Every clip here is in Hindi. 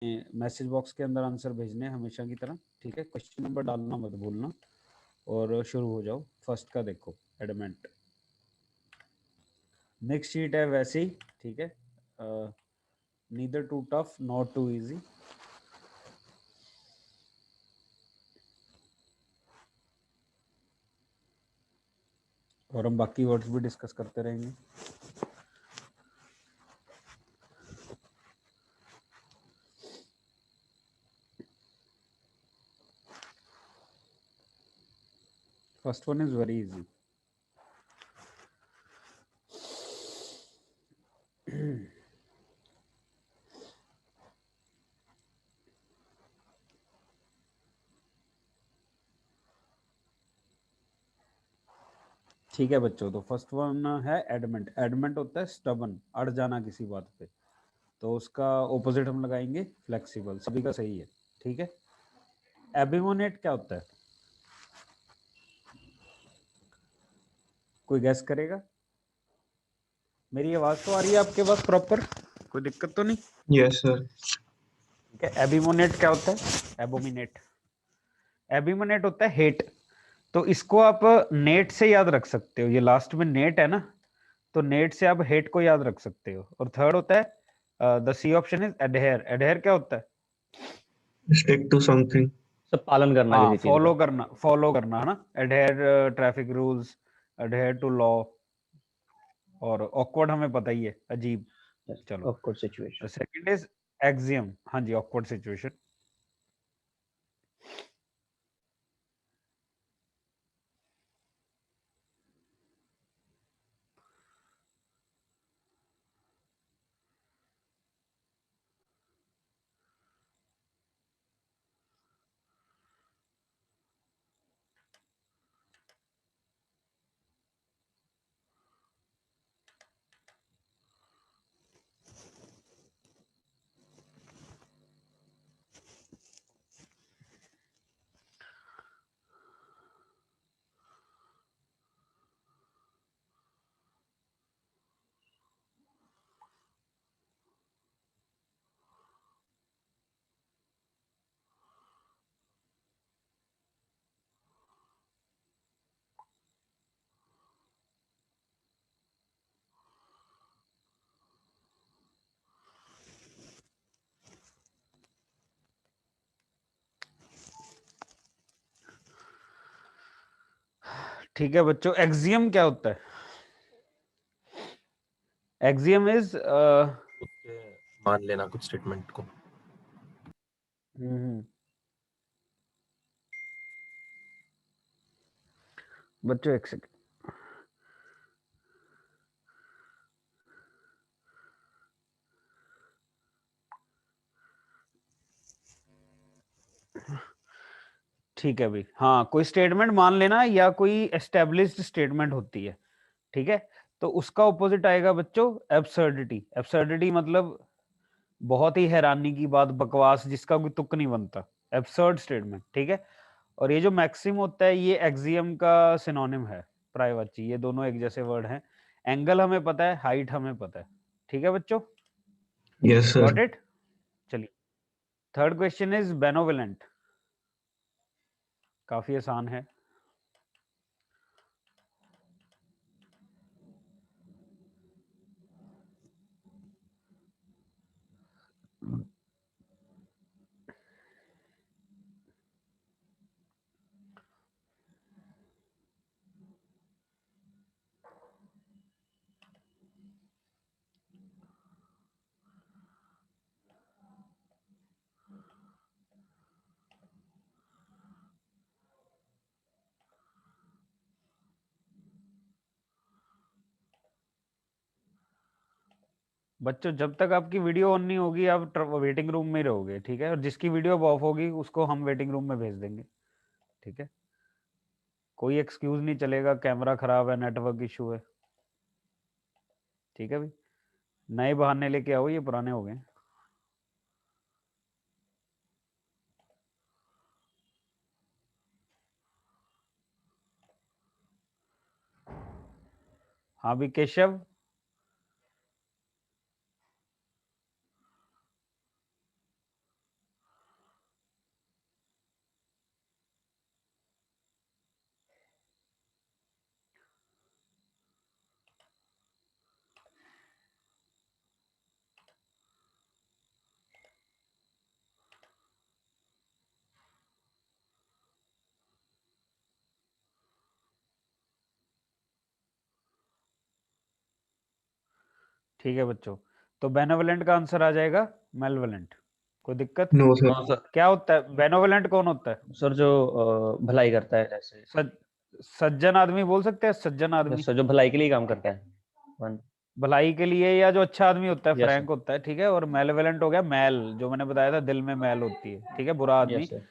मैसेज बॉक्स के अंदर आंसर भेजने हमेशा की तरह, ठीक है। क्वेश्चन नंबर डालना मत भूलना और शुरू हो जाओ। फर्स्ट का देखो, एडमेंट। नेक्स्ट शीट है वैसे ही, ठीक है। Neither too tough not too easy. और हम बाकी वर्ड्स भी डिस्कस करते रहेंगे। First one is very easy. ठीक है बच्चों, तो फर्स्ट वन है एडमेंट। एडमेंट होता है स्टबन, अड़ जाना किसी बात पे, तो उसका ऑपोजिट हम लगाएंगे फ्लेक्सिबल। सभी का सही है, ठीक है। एबिमोनेट क्या होता है, कोई गैस करेगा? मेरी आवाज तो आ रही है आपके पास प्रॉपर, कोई दिक्कत तो नहीं? Yes sir. ठीक है। एबिमोनेट क्या होता है? एबोमिनेट। एबिमोनेट होता है हेट। तो इसको आप नेट से याद रख सकते हो, ये लास्ट में नेट है ना, तो नेट से आप हेट को याद रख सकते हो। और थर्ड होता है the C option is adhere. Adhere क्या होता है? Stick to something. सब पालन करना हाँ, किसी चीज का। फॉलो करना है ना। Adhere traffic rules, adhere to law. और ऑकवर्ड हमें पता ही है, अजीब। चलो, awkward situation. Second is axiom. हाँ जी, ऑकवर्ड सिचुएशन। ठीक है बच्चों, एक्सियम क्या होता है? एक्सियम इज मान लेना कुछ स्टेटमेंट को। बच्चों एक सेकंड। ठीक है भाई, हाँ, कोई स्टेटमेंट मान लेना या कोई एस्टेब्लिश्ड स्टेटमेंट होती है, ठीक है, तो उसका ऑपोजिट आएगा बच्चों एब्सर्डिटी। एब्सर्डिटी मतलब बहुत ही हैरानी की बात, बकवास, जिसका कोई तुक नहीं बनता, एब्सर्ड स्टेटमेंट, ठीक है। और ये जो मैक्सिम होता है, ये एक्सियम का सिनोनिम है, प्रायवाची। ये दोनों एक जैसे वर्ड हैं। एंगल हमें पता है, हाइट हमें पता है, ठीक है बच्चों, यस सर। Got it. चलिए, थर्ड क्वेश्चन इज बेनोवलेंट। काफी आसान है। बच्चों, जब तक आपकी वीडियो ऑन नहीं होगी, आप वेटिंग रूम में ही रहोगे, ठीक है। और जिसकी वीडियो ऑफ होगी, उसको हम वेटिंग रूम में भेज देंगे, ठीक है। कोई एक्सक्यूज नहीं चलेगा, कैमरा खराब है, नेटवर्क इशू है, ठीक है भाई। नए बहाने लेके आओ, ये पुराने हो गए। हाँ भी केशव, ठीक है बच्चों, तो बेनेवोलेंट का आंसर आ जाएगा मेलवोलेंट। कोई दिक्कत? No, sir. हाँ सर। क्या होता है बेनेवोलेंट? कौन होता है? सर जो भलाई करता है, जैसे सज्जन आदमी बोल सकते हैं, सज्जन आदमी, सर जो भलाई के लिए काम करता है। भलाई के लिए, या जो अच्छा आदमी होता है, Yes, फ्रैंक होता है, ठीक है। और मेलेवोलेंट हो गया मैल, जो मैंने बताया था दिल में मैल होती है, ठीक है, बुरा आदमी। Yes sir.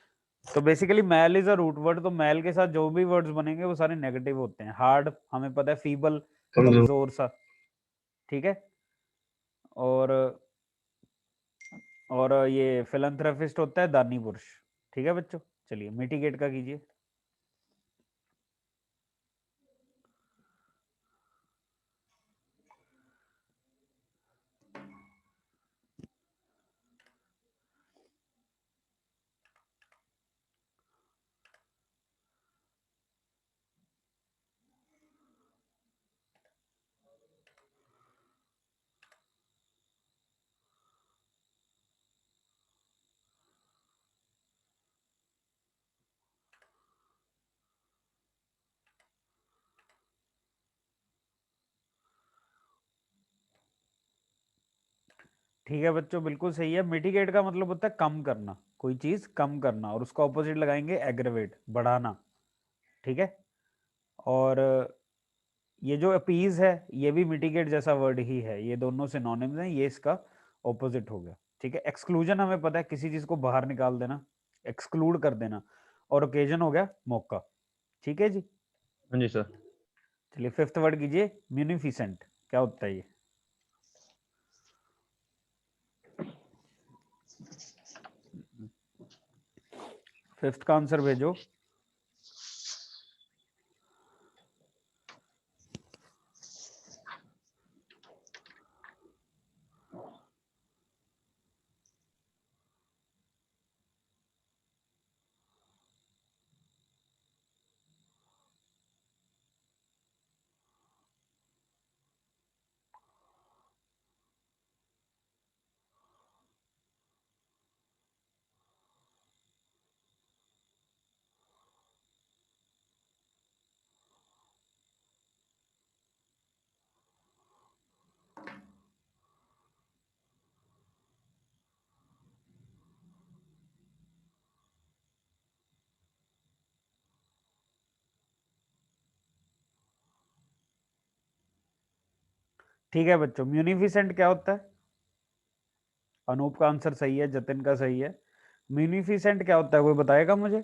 तो basically mal is a root word, तो मैल के साथ जो भी वर्ड्स बनेंगे वो सारे नेगेटिव होते हैं। हार्ड हमें पता है, फीबल कमजोर। कमजोर सा, ठीक है। और ये फिलैंथ्रोपिस्ट होता है दानी पुरुष, ठीक है बच्चों। चलिए मिटिगेट का कीजिए। ठीक है बच्चों, बिल्कुल सही है। मिटिगेट का मतलब होता है कम करना, कोई चीज कम करना, और उसका ऑपोजिट लगाएंगे एग्रेवेट, बढ़ाना, ठीक है। और ये जो अपीज है ये भी मिटिगेट जैसा वर्ड ही है, ये दोनों सिनोनिम्स हैं, ये इसका ऑपोजिट हो गया, ठीक है। एक्सक्लूजन हमें पता है किसी चीज को बाहर निकाल देना, एक्सक्लूड कर देना, और ओकेजन हो गया मौका, ठीक है जी। हाँ जी सर। चलिए फिफ्थ वर्ड कीजिए, म्यूनिफिसेंट। क्या होता है ये? फिफ्थ का आंसर भेजो। ठीक है बच्चों, म्यूनिफिसेंट क्या होता है? अनूप का आंसर सही है, जतिन का सही है। म्यूनिफिसेंट क्या होता है, कोई बताएगा मुझे?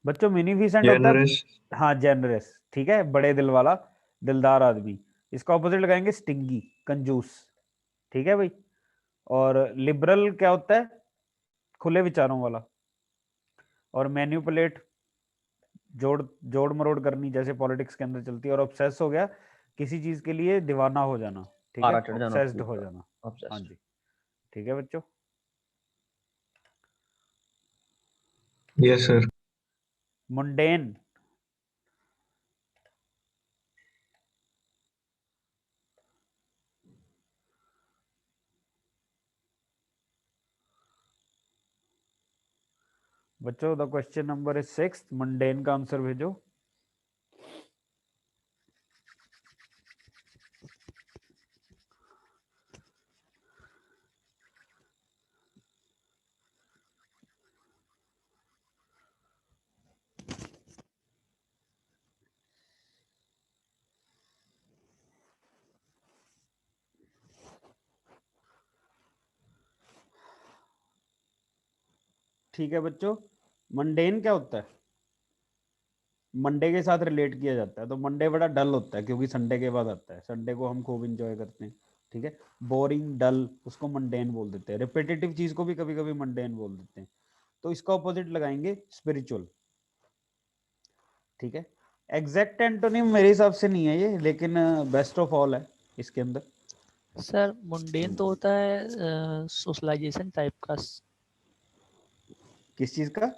बच्चों म्यूनिफिसेंट होता है, Generous. हाँ जेनरस, ठीक है, बड़े दिल वाला, दिलदार आदमी। इसका ऑपोजिट लगाएंगे स्टिंगी, कंजूस, ठीक है भाई। और लिबरल क्या होता है? खुले विचारों वाला। और मैन्युपुलेट, जोड़ जोड़ मरोड़ करनी, जैसे पॉलिटिक्स के अंदर चलती है। और ऑब्सेस हो गया किसी चीज के लिए दीवाना हो जाना, ठीक है, पारा चढ़ जाना ऑब्सेस्ड उसके हो ऊपर। जाना। हाँ Obsessed. जी, ठीक है बच्चों। Yes, sir. मुंडेन, बच्चों the question number is 6, mundane का आंसर भेजो। ठीक है बच्चों, मंडेन क्या होता है? मंडे के साथ रिलेट किया जाता है, तो मंडे बड़ा डल होता है क्योंकि संडे के बाद आता है। संडे को हम खूब इंजॉय करते हैं, ठीक है। बोरिंग, डल, उसको मंडेन बोल देते हैं। रिपीटेटिव चीज को भी कभी कभी मंडेन बोल देते हैं। तो इसका ऑपोजिट लगाएंगे स्पिरिचुअल, ठीक है। एग्जैक्ट एंटोनिम मेरे हिसाब से नहीं है ये, लेकिन बेस्ट ऑफ ऑल है इसके अंदर। सर मुंडेन तो होता है सोशलाइजेशन टाइप का, किस चीज का?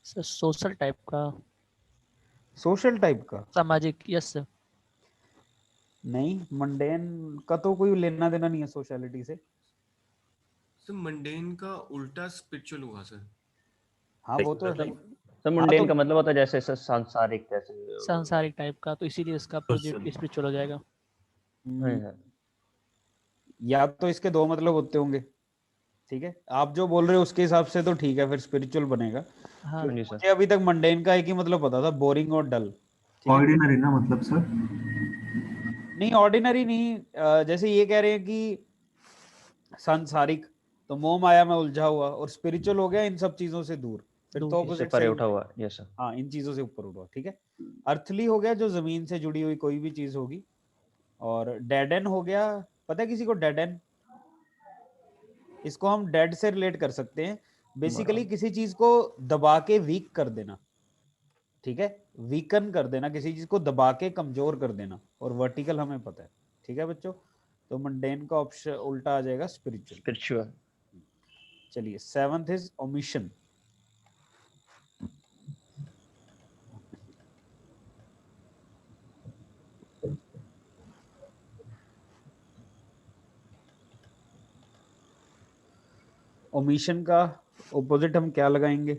सर सोशल टाइप का, सोशल टाइप का? सामाजिक। Yes sir. नहीं, मंडेन का तो कोई लेना देना नहीं है सोशलिटी से। सर मंडेन का उल्टा स्पिरिचुअल हुआ सर। हाँ वो तो है। सर मुंडेन का मतलब होता है जैसे सर सांसारिक, जैसे सांसारिक टाइप का, तो इसीलिए इसका अपोजिट Social. स्पिरिचुअल हो जाएगा। हाँ सर। या तो इसके दो मतलब होते होंगे, ठीक है, आप जो बोल रहे हो उसके हिसाब से तो ठीक है, फिर स्पिरिचुअल बनेगा। हाँ हाँ जी सर। मुझे अभी तक मंडेन का एक ही मतलब पता था, बोरिंग और डल, ठीक है। ऑर्डिनरी ना मतलब सर? नहीं ऑर्डिनरी नहीं, जैसे ये कह रहे हैं कि सांसारिक, तो मोह माया में उलझा हुआ, और स्पिरिचुअल हो गया इन सब चीजों से दूर, फिर दूर, तो इससे ऑपोजिट परे सही उठा बनेगा। हुआ, यस सर। हाँ इन चीजों से ऊपर उठा, ठीक है। अर्थली हो गया जो जमीन से जुड़ी हुई कोई भी चीज होगी, और डेडन हो गया, पता है किसी को डेडन? इसको हम डेड से रिलेट कर सकते हैं, बेसिकली किसी चीज को दबा के वीक कर देना, ठीक है, वीकन कर देना, किसी चीज को दबा के कमजोर कर देना, और वर्टिकल हमें पता है, ठीक है बच्चों। तो मंडेन का ऑप्शन उल्टा आ जाएगा स्पिरिचुअल। स्पिरिचुअल। चलिए, सेवंथ इज ओमिशन। ओमिशन का ऑपोजिट हम क्या लगाएंगे?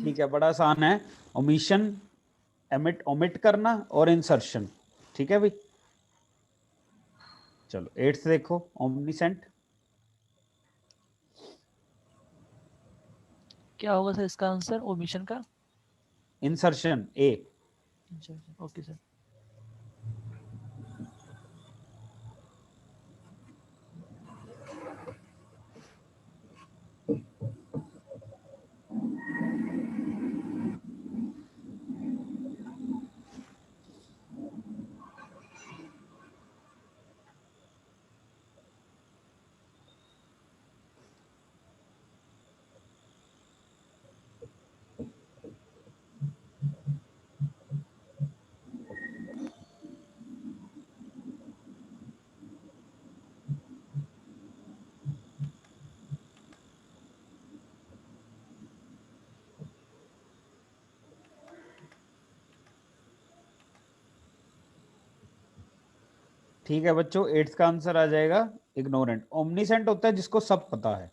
ठीक है, बड़ा आसान है। ओमिशन, ओमिट करना, और इंसर्शन, ठीक है भाई। चलो एट्थ देखो, ओमनिसेंट। क्या होगा सर इसका आंसर ओमिशन का? Insertion A. Okay sir. ठीक है बच्चों, एट्थ का आंसर आ जाएगा इग्नोरेंट। ओमनीसेंट होता है जिसको सब पता है,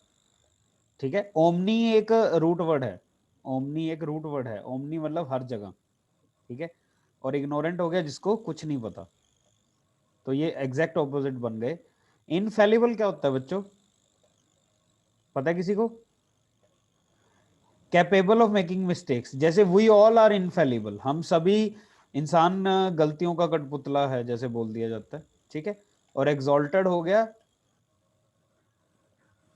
ठीक है। ओमनी एक रूट वर्ड है, ओमनी एक रूट वर्ड है, ओमनी मतलब हर जगह, ठीक है। और इग्नोरेंट हो गया जिसको कुछ नहीं पता, तो ये एग्जैक्ट ऑपोजिट बन गए। इनफेलिबल क्या होता है बच्चों, पता है किसी को? कैपेबल ऑफ मेकिंग मिस्टेक्स, जैसे वी ऑल आर इनफेलिबल, हम सभी इंसान गलतियों का कठपुतला है जैसे बोल दिया जाता है, ठीक है। और एग्जॉल्टेड हो गया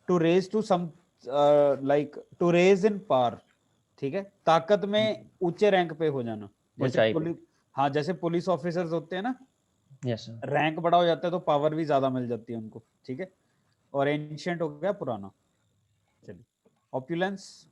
to raise to some, like to raise in power, ठीक है, ताकत में ऊंचे रैंक पे हो जाना, जैसे ऊंचाई पे। पुलिस, हाँ जैसे पुलिस ऑफिसर्स होते हैं ना, यस सर। रैंक बड़ा हो जाता है तो पावर भी ज्यादा मिल जाती है उनको, ठीक है। और एंशिएंट हो गया पुराना। चलिए, ऑप्युलेंस।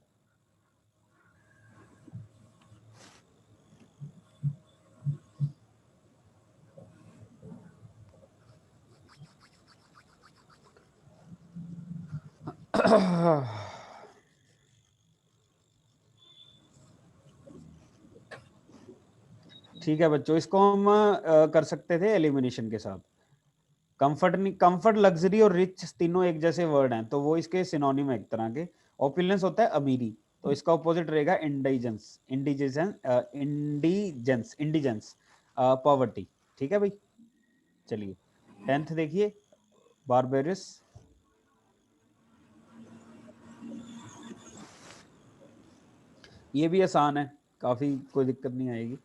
ठीक है बच्चों, इसको हम कर सकते थे एलिमिनेशन के साथ। कंफर्ट नहीं, कंफर्ट, लग्जरी और रिच तीनों एक जैसे वर्ड हैं, तो वो इसके सिनोनिम है एक तरह के। ऑपुलेंस होता है अमीरी, तो इसका ऑपोजिट रहेगा इंडिजेंस, इंडिजेंस, पॉवर्टी, ठीक है भाई। चलिए, टेंथ देखिए, बारबेरस। ये भी आसान है काफी, कोई दिक्कत नहीं आएगी।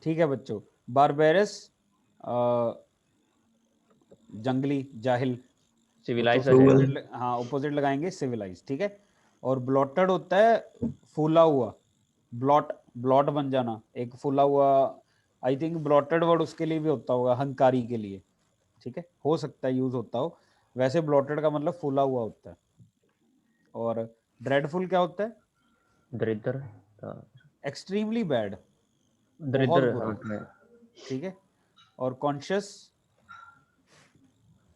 ठीक है बच्चों, बारबेरस जंगली, जाहिल, सिविलाइज आ तो जाएगा। ऑपोजिट, हाँ ऑपोजिट लगाएंगे सिविलाइज, ठीक है। और ब्लॉटेड होता है फूला हुआ, ब्लॉट, ब्लॉट बन जाना, एक फूला हुआ। आई थिंक ब्लॉटेड वर्ड उसके लिए भी होता होगा, हंकारी के लिए, ठीक है, हो सकता है यूज होता हो। वैसे ब्लॉटेड का मतलब फूला हुआ होता है। और ड्रेडफुल क्या होता है? दरिद्र। एक्सट्रीमली बैड, बहुत दरिद्र बुरा, होता है। ठीक है। और कॉन्शियस,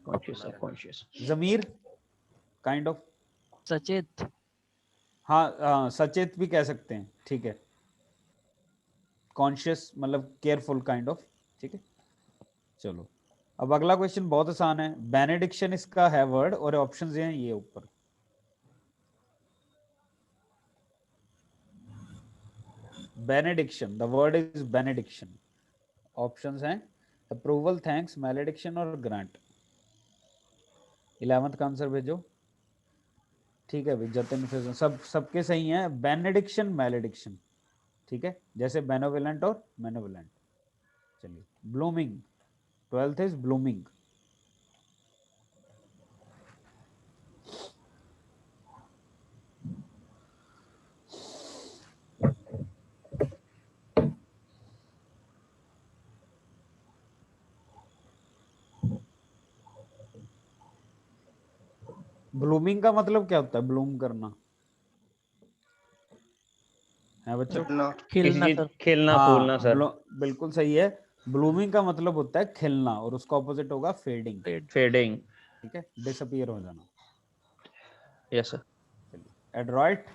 कॉन्शियस, सबकॉन्शियस। जमीर, काइंड ऑफ, सचेत। हाँ हाँ सचेत भी कह सकते हैं, ठीक है। कॉन्शियस मतलब केयरफुल काइंड ऑफ, ठीक है। चलो अब अगला क्वेश्चन बहुत आसान है, बेनेडिक्शन इसका है वर्ड और ऑप्शंस हैं ये ऊपर। Benediction, the word is benediction. Options हैं अप्रूवल, थैंक्स, मैलेडिक्शन और ग्रांट। 11th का आंसर भेजो। ठीक है भाई, जतिन फिर सबके सही हैं, बेनेडिक्शन मैलेडिक्शन, ठीक है, जैसे बेनोवलेंट और मेनोवलेंट। चलिए blooming, 12th is blooming. Blooming का मतलब क्या होता है? ब्लूम करना है बच्चों? खिलना सर। खिलना फूलना सर। बिल्कुल सही है। ब्लूमिंग का मतलब होता है खिलना और उसका ऑपोजिट होगा फेडिंग, फेडिंग। ठीक है, डिसअपीयर हो जाना। Yes sir. चलिए एड्रॉइट,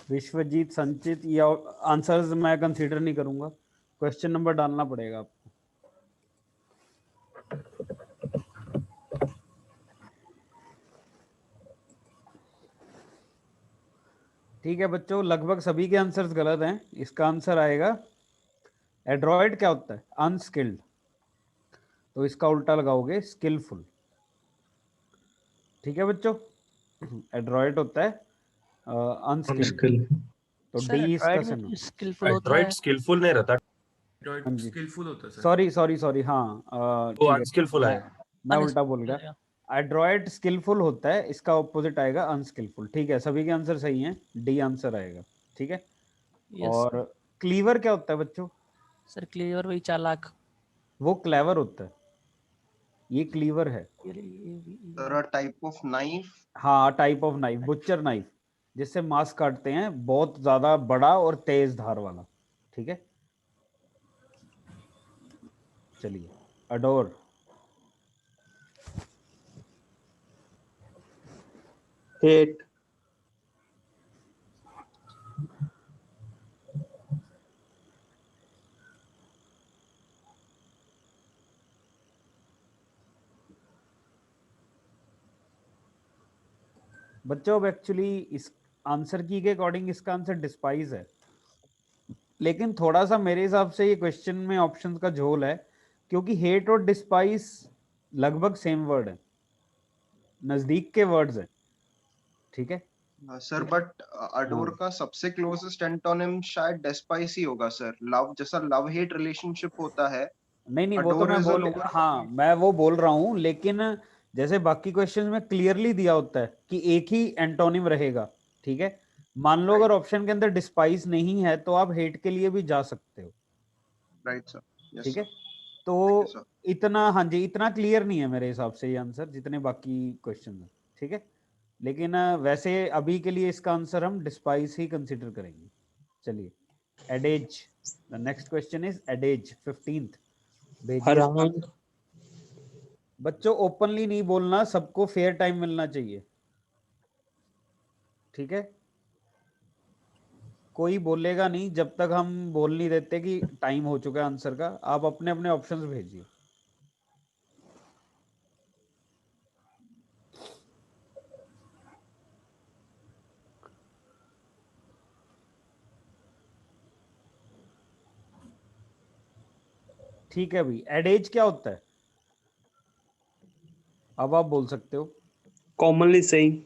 विश्वजीत, संचित, या आंसर्स मैं कंसीडर नहीं करूंगा, क्वेश्चन नंबर डालना पड़ेगा आपको। ठीक है बच्चों, लगभग सभी के आंसर्स गलत हैं। इसका आंसर आएगा एड्रॉइड क्या होता है? अनस्किल्ड, तो इसका उल्टा लगाओगे स्किलफुल, ठीक है बच्चों। एड्रॉइड होता है अनस्किल्ड, स्किल। तो सर डी इसका एंड्रॉइड में सही। तो स्किलफुल होता एंड्रॉइड है। स्किलफुल नहीं रहता, हाँ जी, स्किलफुल होता है सर। सॉरी हाँ, वो ठीक है, अनस्किलफुल मैं आएगा। मैं उल्टा बोल गया। एड्रॉइड स्किलफुल होता है, इसका ऑपोजिट आएगा अनस्किलफुल, ठीक है, सभी के आंसर सही हैं, डी आंसर आएगा, ठीक है। यस और क्लीवर क्या होता है बच्चों? सर। क्लियर वही चालाक। वो क्लेवर होता है, ये क्लीवर है। Type of knife. हाँ, type of knife, butcher knife, जिससे मांस काटते हैं, बहुत ज्यादा बड़ा और तेज धार वाला, ठीक है। चलिए अडोर, हेट। बच्चों अब एक्चुअली इस आंसर की के अकॉर्डिंग इसका आंसर डिस्पाइज है, लेकिन थोड़ा सा मेरे हिसाब से ये क्वेश्चन में ऑप्शंस का झोल है, क्योंकि हेट और डिस्पाइस लगभग सेम वर्ड है, नजदीक के वर्ड्स हैं, ठीक है। सर बट अडोर का सबसे क्लोजेस्ट एंटोनिम शायद डेस्पाइस ही होगा सर। लव, जैसा लव हेट रिलेशनशिप होता है। नहीं वो तो Adore मैं is a बोल, lower हाँ मैं वो बोल रहा हूँ, लेकिन जैसे बाकी क्वेश्चंस में क्लियरली दिया होता है कि एक ही एंटोनिम रहेगा, ठीक है। मान लो अगर ऑप्शन के अंदर डिस्पाइस नहीं है तो आप हेट के लिए भी जा सकते हो, राइट सर। यस ठीक है। सर। तो इतना, हाँ जी, इतना क्लियर नहीं है मेरे हिसाब से ये आंसर जितने बाकी क्वेश्चन है, ठीक है। लेकिन वैसे अभी के लिए इसका आंसर हम डिस्पाइस ही कंसिडर करेंगे। चलिए adage, the next question is adage, 15th भेजिए इसका अराउंड। आंसर। बच्चों ओपनली नहीं बोलना, सबको फेयर टाइम मिलना चाहिए, ठीक है। कोई बोलेगा नहीं जब तक हम बोल नहीं देते कि टाइम हो चुका है आंसर का। आप अपने अपने ऑप्शंस भेजिए। ठीक है भाई, एडेज क्या होता है? अब आप बोल सकते हो। Commonly saying.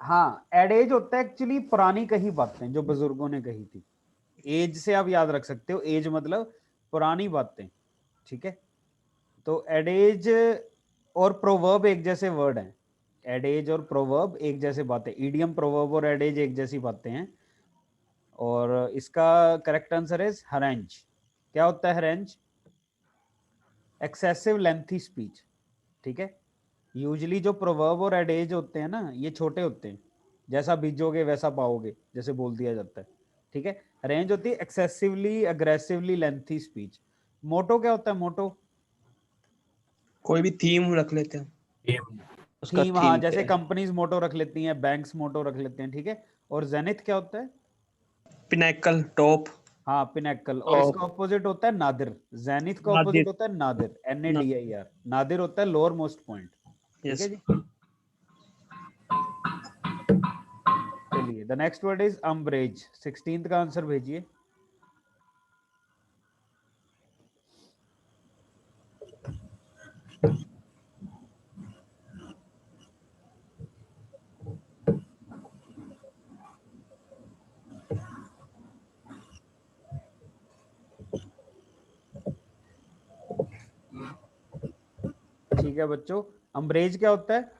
हाँ, एडेज होता है एक्चुअली पुरानी कही बातें जो बुजुर्गों ने कही थी। एज से आप याद रख सकते हो, एज मतलब पुरानी बातें, ठीक है। तो एडेज और प्रोवर्ब एक जैसे वर्ड हैं, एडेज और प्रोवर्ब एक जैसे बातें, ईडियम प्रोवर्ब और एडेज एक जैसी बातें हैं। और इसका करेक्ट आंसर इज हरेंज। क्या होता है हरेंज? Excessive lengthy speech. ठीक है, यूजली जो प्रोवर्ब और एडेज होते हैं ना, ये छोटे होते हैं, जैसा बीजोगे वैसा पाओगे, जैसे बोल दिया जाता है। ठीक है, रेंज होती है एक्सेसिवली अग्रेसिवली लेंथी स्पीच। मोटो क्या होता है? मोटो कोई भी थीम रख लेते हैं। गेम। उसका थीम, हाँ, थीम जैसे क्या है? कंपनीज मोटो रख लेती हैं, बैंक्स मोटो रख लेते हैं। ठीक है, और जेनिथ क्या होता है? Pinnacle, top. हाँ, पिनैकल। और इसका ऑपोजिट होता है नादिर। जेनिथ का ऑपोजिट नादिर। होता है नादिर, NADIR। नादिर होता है लोअर मोस्ट पॉइंट। ठीक है यस। जी, चलिए the next word is umbrage. 16th का आंसर भेजिए। ठीक है बच्चों, अम्ब्रेज क्या होता है?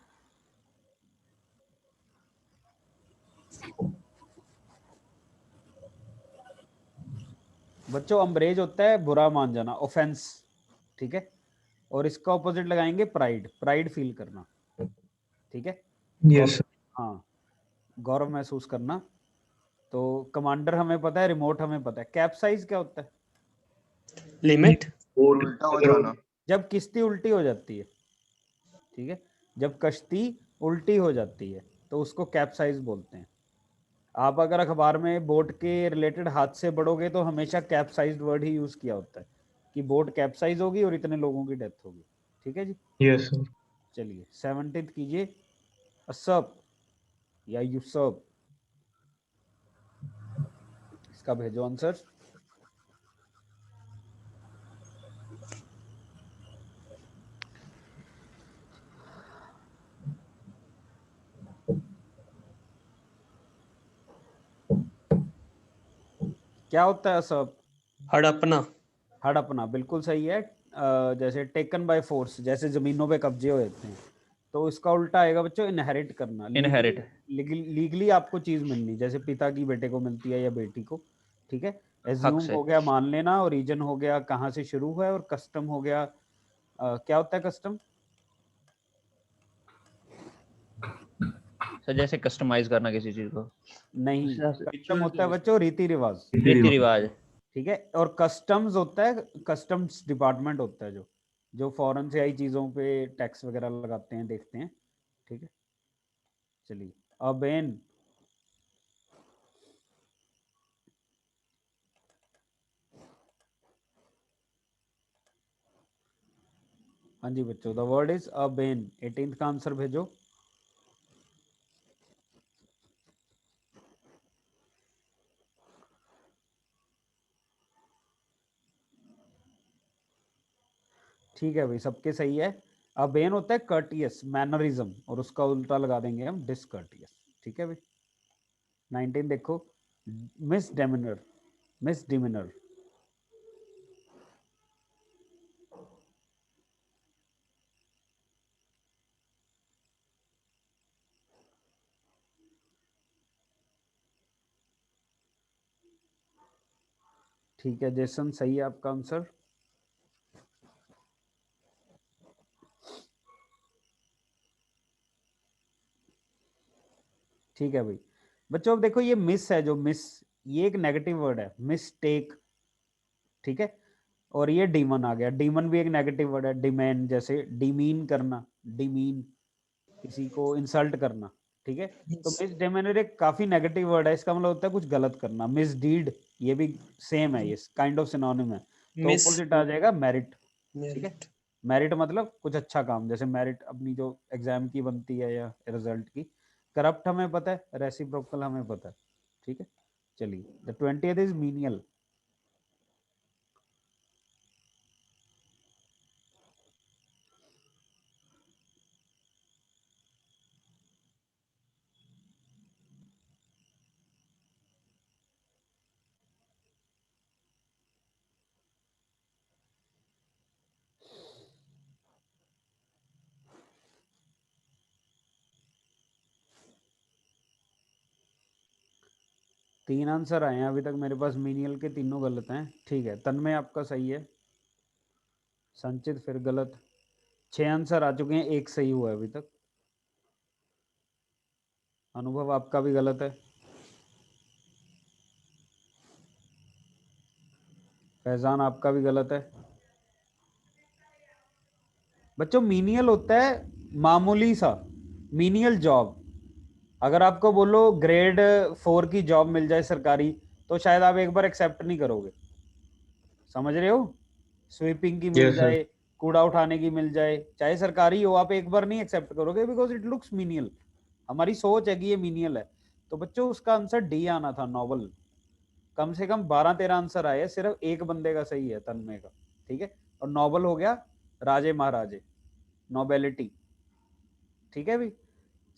बच्चों अम्ब्रेज होता है बुरा मान जाना, ऑफेंस। ठीक है, और इसका ऑपोजिट लगाएंगे प्राइड, प्राइड फील करना। ठीक है, यस। हाँ, गौरव महसूस करना। तो कमांडर हमें पता है, रिमोट हमें पता है। कैप्साइज क्या होता है? लिमिट। बोट उल्टा हो अगर जाना। जब किश्ती उल्टी हो जाती है। ठीक है, जब कश्ती उल्टी हो जाती है तो उसको कैप्साइज बोलते हैं। आप अगर अखबार में बोट के रिलेटेड हादसे पढ़ोगे तो हमेशा कैप्साइज्ड वर्ड ही यूज किया होता है कि बोट कैप्साइज होगी और इतने लोगों की डेथ होगी। ठीक है जी, यस सर। चलिए 17th कीजिए। असप या यूसप, इसका भेजो आंसर। क्या होता है असप? हड़पना। हड़पना, बिल्कुल सही है। जैसे टेकन बाय फोर्स, जैसे जमीनों पे कब्जे हो जाते हैं, तो इसका उल्टा आएगा बच्चों इनहेरिट करना। इनहेरिट। लीगली आपको चीज मिलनी, जैसे पिता की बेटे को मिलती है या बेटी को। ठीक है, हक एज्यूम से। हो गया मान लेना, ओरिजिन हो गया कहाँ से शुरू हुआ है, और कस्टम हो गया क्या होता है कस्टम? सर जैसे कस्टमाइज करना किसी चीज को। नहीं, उस हिसाब से कस्टम होता है बच्चों रीति रिवाज। रीति रिवाज। ठीक है, और कस्टम्स होता है, कस्टम्स डिपार्टमेंट होता है जो जो फॉरेन से आई चीजों पे टैक्स वगैरह लगाते हैं, देखते हैं। ठीक है, चलिए अबेन। हाँ जी बच्चों, द वर्ड इज अबेन। 18th का आंसर भेजो। ठीक है भाई, सबके सही है। अबेन होता है कर्टियस, मैनरिज्म, और उसका उल्टा लगा देंगे हम डिसकर्टियस। ठीक है भाई, 19 देखो, मिस डेमिनर, मिस डिमिनर। ठीक है जेसन, सही है आपका आंसर। ठीक है भाई, बच्चों अब देखो ये मिस है, जो मिस, ये एक नेगेटिव वर्ड है, मिस्टेक। ठीक है, और ये डीमन आ गया। डीमन भी एक नेगेटिव वर्ड है, डिमेन, जैसे डिमीन करना, डिमीन, किसी को इंसल्ट करना। ठीक है, तो मिस डेमेनर एक काफी नेगेटिव वर्ड है, इसका मतलब होता है कुछ गलत करना। मिस डीड, ये भी सेम है, ये काइंड ऑफ सिनोनिम है। तो मिस ऑपोजिट आ जाएगा मेरिट। ठीक है, मेरिट। मेरिट मतलब कुछ अच्छा काम, जैसे मेरिट अपनी जो एग्जाम की बनती है या रिजल्ट की। करप्ट हमें पता है, रेसिप्रोकल हमें पता है। ठीक है, चलिए the 20th is menial. 3 answer आए हैं अभी तक मेरे पास, मीनियल के तीनों गलत हैं। ठीक है, तन्मय आपका सही है, संचित फिर गलत। 6 आंसर आ चुके हैं, एक सही हुआ है अभी तक। अनुभव आपका भी गलत है। फैजान आपका भी गलत है। बच्चों मीनियल होता है मामूली सा, मीनियल जॉब। अगर आपको बोलो ग्रेड 4 की जॉब मिल जाए सरकारी, तो शायद आप एक बार एक्सेप्ट नहीं करोगे, समझ रहे हो? स्वीपिंग की मिल Yes, sir. जाए, कूड़ा उठाने की मिल जाए, चाहे सरकारी हो, आप एक बार नहीं एक्सेप्ट करोगे, बिकॉज इट लुक्स मीनियल। हमारी सोच है कि ये मीनियल है। तो बच्चों उसका आंसर डी आना था, नॉवल। कम से कम 12-13 आंसर आए, सिर्फ एक बंदे का सही है, तन्मय का। ठीक है, और नॉवल हो गया राजे महाराजे, नोबेलिटी। ठीक है भी।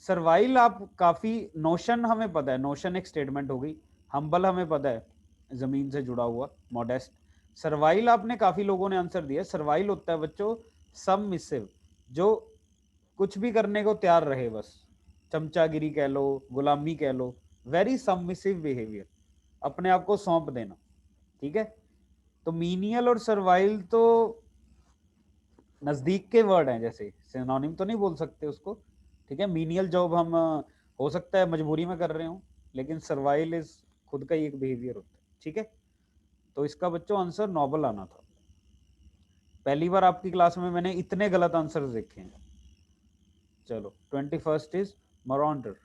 सर्वाइल आप काफी, नोशन हमें पता है, नोशन एक स्टेटमेंट हो गई। हम्बल हमें पता है, जमीन से जुड़ा हुआ, मॉडेस्ट। सर्वाइल आपने काफी लोगों ने आंसर दिया। सर्वाइल होता है बच्चों सबमिसिव, जो कुछ भी करने को तैयार रहे, बस चमचागिरी कह लो, गुलामी कह लो, वेरी सबमिसिव बिहेवियर, अपने आप को सौंप देना। ठीक है, तो मीनियल और सर्वाइल तो नजदीक के वर्ड हैं, जैसे सिनोनिम तो नहीं बोल सकते उसको। ठीक है, मीनियल जॉब हम हो सकता है मजबूरी में कर रहे हो, लेकिन सर्वाइल इज खुद का ही एक बिहेवियर होता है। ठीक है, तो इसका बच्चों आंसर नॉबल आना था। पहली बार आपकी क्लास में मैंने इतने गलत आंसर देखे हैं। चलो, 21st इज मॉरॉन्डर।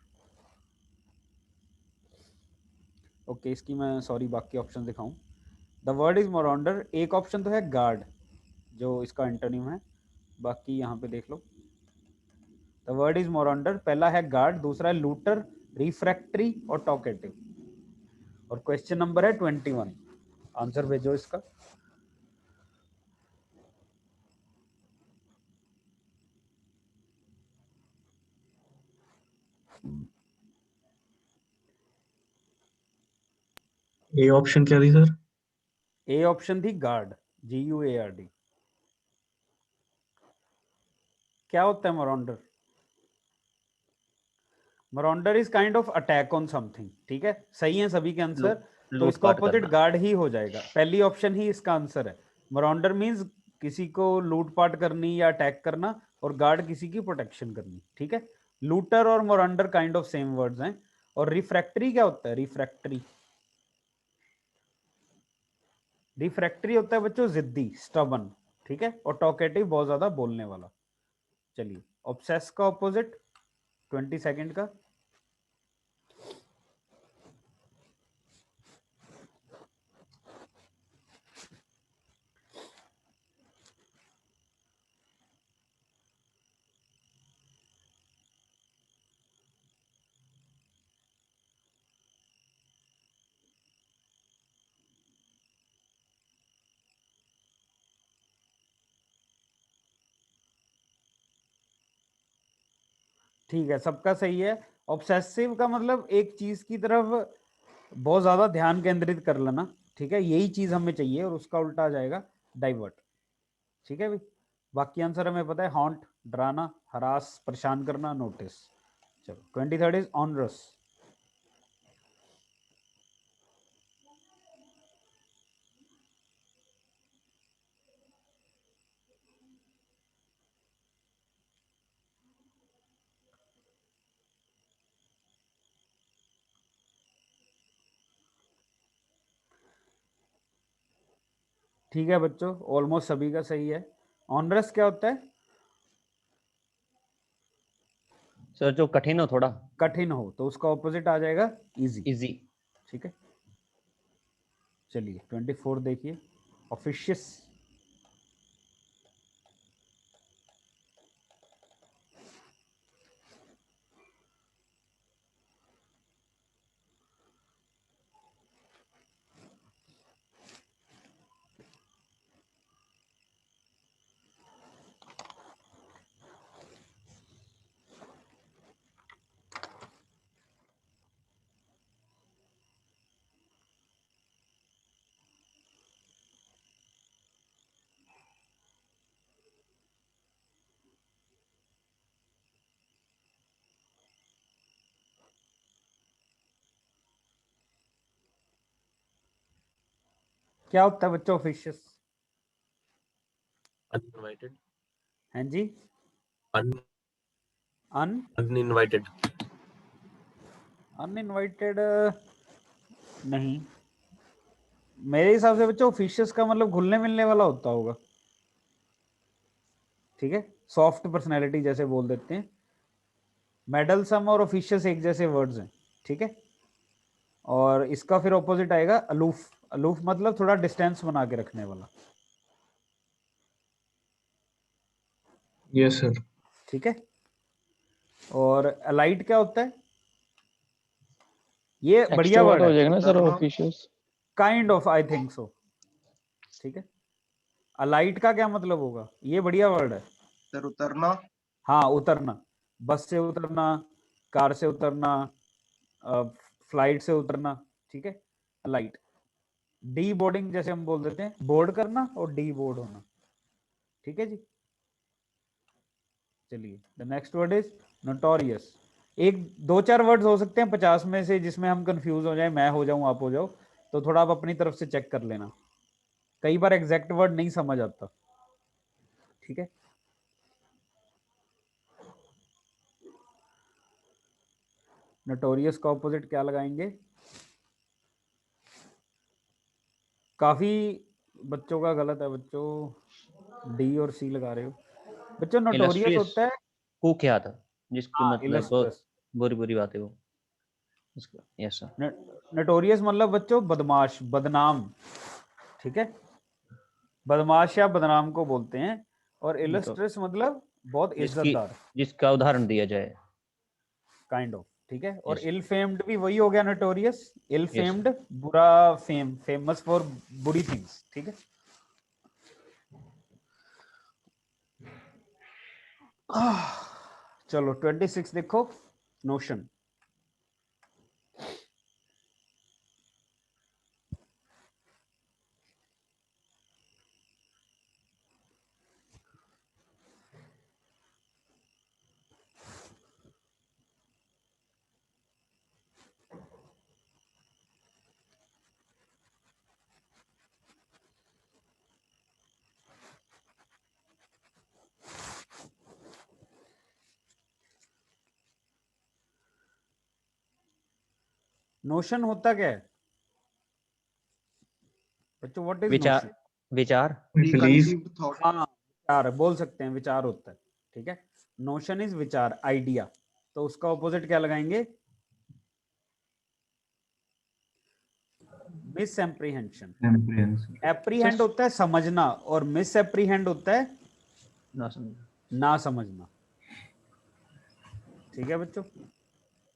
ओके, इसकी मैं सॉरी बाकी ऑप्शन दिखाऊं। The word is marauder. एक ऑप्शन तो है गार्ड, जो इसका एंटोनिम है, बाकी यहाँ पे देख लो। द वर्ड इज मोरंडर, पहला है गार्ड, दूसरा है लूटर, रिफ्रैक्टरी और टॉकेटिव। और क्वेश्चन नंबर है 21। आंसर भेजो इसका। ए ऑप्शन क्या थी सर? ए ऑप्शन थी गार्ड, GUARD। क्या होता है marauder? Marauder is kind of attack on something. ठीक है, सही है सभी के आंसर, तो इसका लूटपाट ऑपोजिट करना। गार्ड ही हो जाएगा। पहली ऑप्शन ही इसका आंसर है। मोरंडर मींस किसी को लूटपाट करनी या अटैक करना, और गार्ड किसी की प्रोटेक्शन करनी। ठीक है, लूटर और मोरंडर काइंड ऑफ सेम वर्ड्स हैं। और रिफ्रैक्टरी क्या होता है? रिफ्रैक्टरी, रिफ्रैक्टरी होता है बच्चों जिद्दी, स्टबन। ठीक है, और टॉकेटिव बहुत ज्यादा बोलने वाला। चलिए, ऑब्सेस का ऑपोजिट 20 सेकंड का। ठीक है, सबका सही है। ऑब्सेसिव का मतलब एक चीज की तरफ बहुत ज्यादा ध्यान केंद्रित कर लेना। ठीक है, यही चीज हमें चाहिए, और उसका उल्टा आ जाएगा डाइवर्ट। ठीक है भाई, बाकी आंसर हमें पता है, हॉन्ट डराना, हरास परेशान करना, नोटिस। चलो, 23rd इज ऑनरस। ठीक है बच्चों, ऑलमोस्ट सभी का सही है। ऑनरस क्या होता है? सर जो कठिन हो थोड़ा। कठिन हो, तो उसका ऑपोजिट आ जाएगा इजी। इजी। ठीक है, चलिए 24 देखिए, ऑफिशियस। क्या होता है बच्चों ऑफिशियस? अनइनवाइटेड, हैं जी? अन अन अनइनवाइटेड। अनइनवाइटेड नहीं, मेरे हिसाब से बच्चों ऑफिशियस का मतलब घुलने मिलने वाला होता होगा, ठीक है, सॉफ्ट पर्सनैलिटी जैसे बोल देते हैं। मेडलसम और ऑफिशियस एक जैसे वर्ड्स हैं, ठीक है। और इसका फिर ऑपोजिट आएगा अलूफ। अलूफ मतलब थोड़ा डिस्टेंस बना के रखने वाला, यस सर। ठीक है। और अलाइट क्या होता है? ये बढ़िया एक्सट्रोवर्ट वर्ड हो है, जाएगा ना सर उतरना। Officious. Kind of, I think so, ठीक है। अलाइट का क्या मतलब होगा? ये बढ़िया वर्ड है। सर उतरना। हाँ, उतरना, बस से उतरना, कार से उतरना, फ्लाइट से उतरना, ठीक है, अलाइट। डी बोर्डिंग जैसे हम बोल देते हैं, बोर्ड करना और डी बोर्ड होना, ठीक है जी। चलिए, the next word is notorious. एक दो चार वर्ड्स हो सकते हैं 50 में से जिसमें हम कंफ्यूज हो जाए, मैं हो जाऊं, आप हो जाओ, तो थोड़ा आप अपनी तरफ से चेक कर लेना, कई बार एग्जैक्ट वर्ड नहीं समझ आता, ठीक है। नोटोरियस का ऑपोजिट क्या लगाएंगे? काफी बच्चों का गलत है बच्चों, डी और सी लगा रहे हो बच्चों। नोटोरियस Illustrious, होता है, कुख्यात, जिसकी हाँ, मतलब बहुत इलस्ट्रस। बुरी बुरी बातें वो उसका। Yes sir. नोटोरियस मतलब बच्चों बदमाश, बदनाम, ठीक है, बदमाश या बदनाम को बोलते हैं। और तो इलस्ट्रस मतलब बहुत जिसकी इज्जतदार, जिसका उदाहरण दिया जाए। काइंड ऑफ, ठीक है। और यस इल फेम्ड भी वही हो गया नोटोरियस। इल यस फेम्ड बुरा, फेम, फेमस फॉर बुरी थिंग्स, ठीक है। चलो 26 देखो, नोशन। नोशन होता क्या है बच्चों? व्हाट इज विचार, नोशन? विचार। Preconceived thought. हाँ, विचार बोल सकते हैं, विचार होता है, ठीक है। नोशन इज विचार, आइडिया। तो उसका ऑपोजिट क्या लगाएंगे? Miss apprehension. एप्रीहेंड होता है समझना, और मिस एप्रीहेंड होता है ना समझ। ना समझना, ठीक है बच्चों।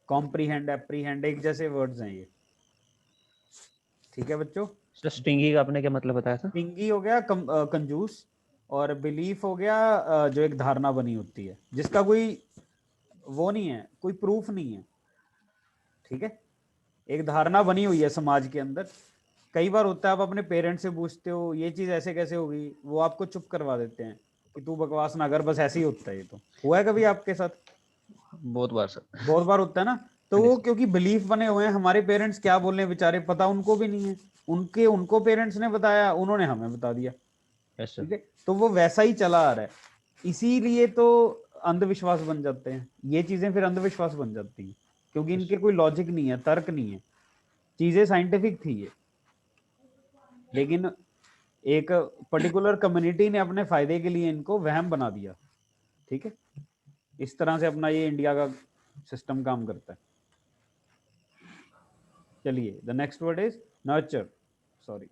कॉम्प्रीहेंड, एप्रीहेंड एक जैसे वर्ड्स हैं ये, ठीक है बच्चों। सर स्टिंगी का आपने क्या मतलब बताया था? पिंगी हो गया कंजूस, और बिलीफ हो गया जो एक धारणा बनी होती है जिसका कोई वो नहीं है, कोई प्रूफ नहीं है, ठीक है। एक धारणा बनी हुई है समाज के अंदर। कई बार होता है, आप अपने पेरेंट्स से पूछते हो ये चीज ऐसे कैसे होगी, वो आपको चुप करवा देते हैं कि तू बकवास ना कर, बस ऐसे ही होता है। ये तो हुआ है कभी आपके साथ? बहुत बार सर। बहुत बार होता है ना। तो वो क्योंकि बिलीफ बने हुए हैं, हमारे पेरेंट्स क्या बोल रहे हैं बेचारे, पता उनको भी नहीं है, उनको पेरेंट्स ने बताया, उन्होंने हमें बता दिया, यस सर। ठीक है। तो वो वैसा ही चला आ रहा है, इसीलिए तो अंधविश्वास बन जाते हैं ये चीजें, फिर अंधविश्वास बन जाती हैं क्योंकि इनके कोई लॉजिक नहीं है, तर्क नहीं है। चीजें साइंटिफिक थी ये, लेकिन एक पर्टिकुलर कम्युनिटी ने अपने फायदे के लिए इनको वहम बना दिया, ठीक है। इस तरह से अपना ये इंडिया का सिस्टम काम करता है। चलिए, the next word is nurture, sorry,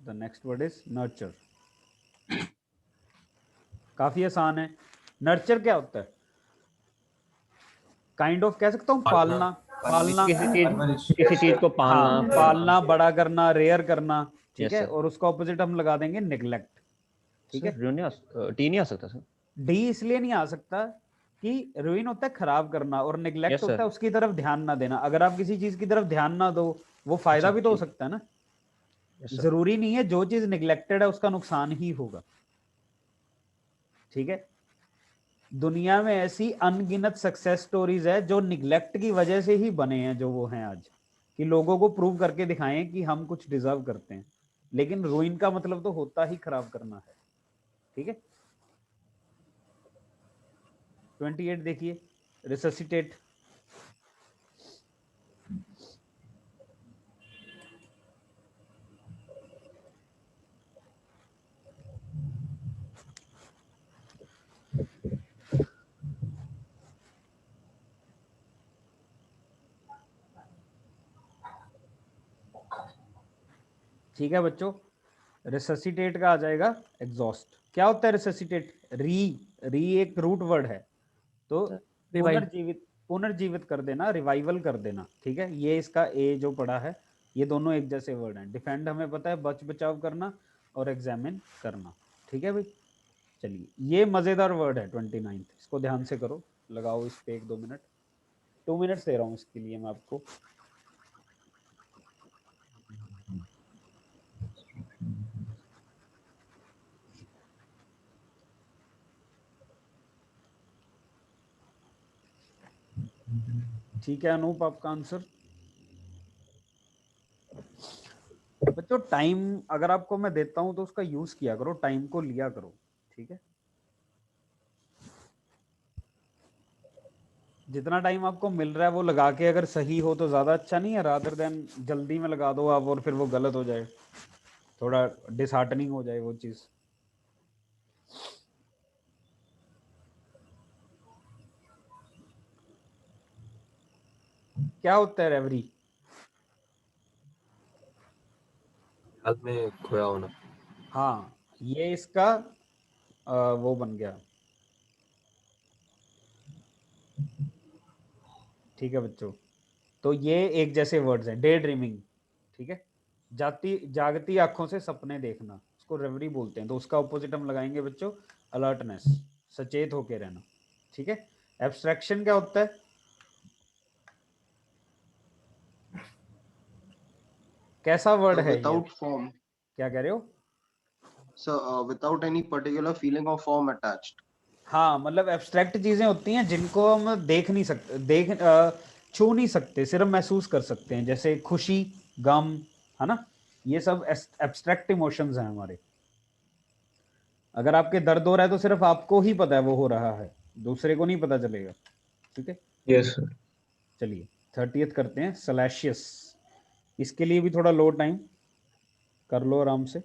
the next word is nurture. काफी आसान है। नर्चर क्या होता है? काइंड ऑफ कह सकता हूँ, पालना, पालना, किसी चीज को पालना। हाँ, पालना, बड़ा करना, रेयर करना, ठीक यस है। सर। और उसका ऑपोजिट हम लगा देंगे निगलेक्ट, ठीक है। सर टी नहीं आ सकता सर? डी इसलिए नहीं आ सकता कि रुइन होता है खराब करना, और निगलेक्ट यस होता सर। है उसकी तरफ ध्यान ना देना। अगर आप किसी चीज की तरफ ध्यान ना दो, वो फायदा भी तो हो सकता है ना। Yes sir. जरूरी नहीं है जो चीज निगलेक्टेड है उसका नुकसान ही होगा, ठीक है। दुनिया में ऐसी अनगिनत सक्सेस स्टोरीज है जो निग्लेक्ट की वजह से ही बने हैं जो वो हैं आज, कि लोगों को प्रूव करके दिखाएं कि हम कुछ डिजर्व करते हैं। लेकिन रूइन का मतलब तो होता ही खराब करना है, ठीक है। 28 देखिए, रिससिटेट। ठीक है बच्चों, रिससिटेट का आ जाएगा एग्जॉस्ट। क्या होता है रिससिटेट? री एक रूट वर्ड है, तो रिवाइव। पुनर्जीवित कर देना, रिवाइवल कर देना, ठीक है। ये इसका ए जो पड़ा है, ये दोनों एक जैसे वर्ड हैं। डिफेंड हमें पता है बच बचाव करना, और एग्जामिन करना, ठीक है भाई। चलिए, ये मजेदार वर्ड है 29, इसको ध्यान से करो, लगाओ इस पे 1-2 मिनट, 2 मिनट दे रहा हूँ इसके लिए मैं आपको। ठीक है अनूप, आपका आंसर। बच्चों टाइम अगर आपको मैं देता हूं तो उसका यूज किया करो, टाइम को लिया करो, ठीक है। जितना टाइम आपको मिल रहा है वो लगा के अगर सही हो तो ज्यादा अच्छा नहीं है, रादर देन जल्दी में लगा दो आप और फिर वो गलत हो जाए, थोड़ा डिसहार्टनिंग हो जाए वो चीज। क्या होता है रेवरी? याद में खोया होना। हाँ, ये इसका वो बन गया, ठीक है बच्चों। तो ये एक जैसे वर्ड्स हैं, डे ड्रीमिंग, ठीक है। जागती आंखों से सपने देखना, उसको रेवरी बोलते हैं। तो उसका ऑपोजिट हम लगाएंगे बच्चों, अलर्टनेस, सचेत होके रहना, ठीक है। एब्स्ट्रैक्शन क्या होता है? कैसा वर्ड है ये? Without form, क्या कह रहे हो? so without any particular feeling of form attached. हाँ, मतलब एब्स्ट्रैक्ट चीजें होती हैं जिनको हम देख नहीं सकते, छू नहीं सकते, सिर्फ महसूस कर सकते हैं, जैसे खुशी, गम, है ना। ये सब एब्स्ट्रैक्ट इमोशंस हैं हमारे। अगर आपके दर्द हो रहा है तो सिर्फ आपको ही पता है वो हो रहा है, दूसरे को नहीं पता चलेगा, ठीक है। Yes sir. चलिए 30th करते हैं, सलैशियस। इसके लिए भी थोड़ा लो टाइम कर लो आराम से।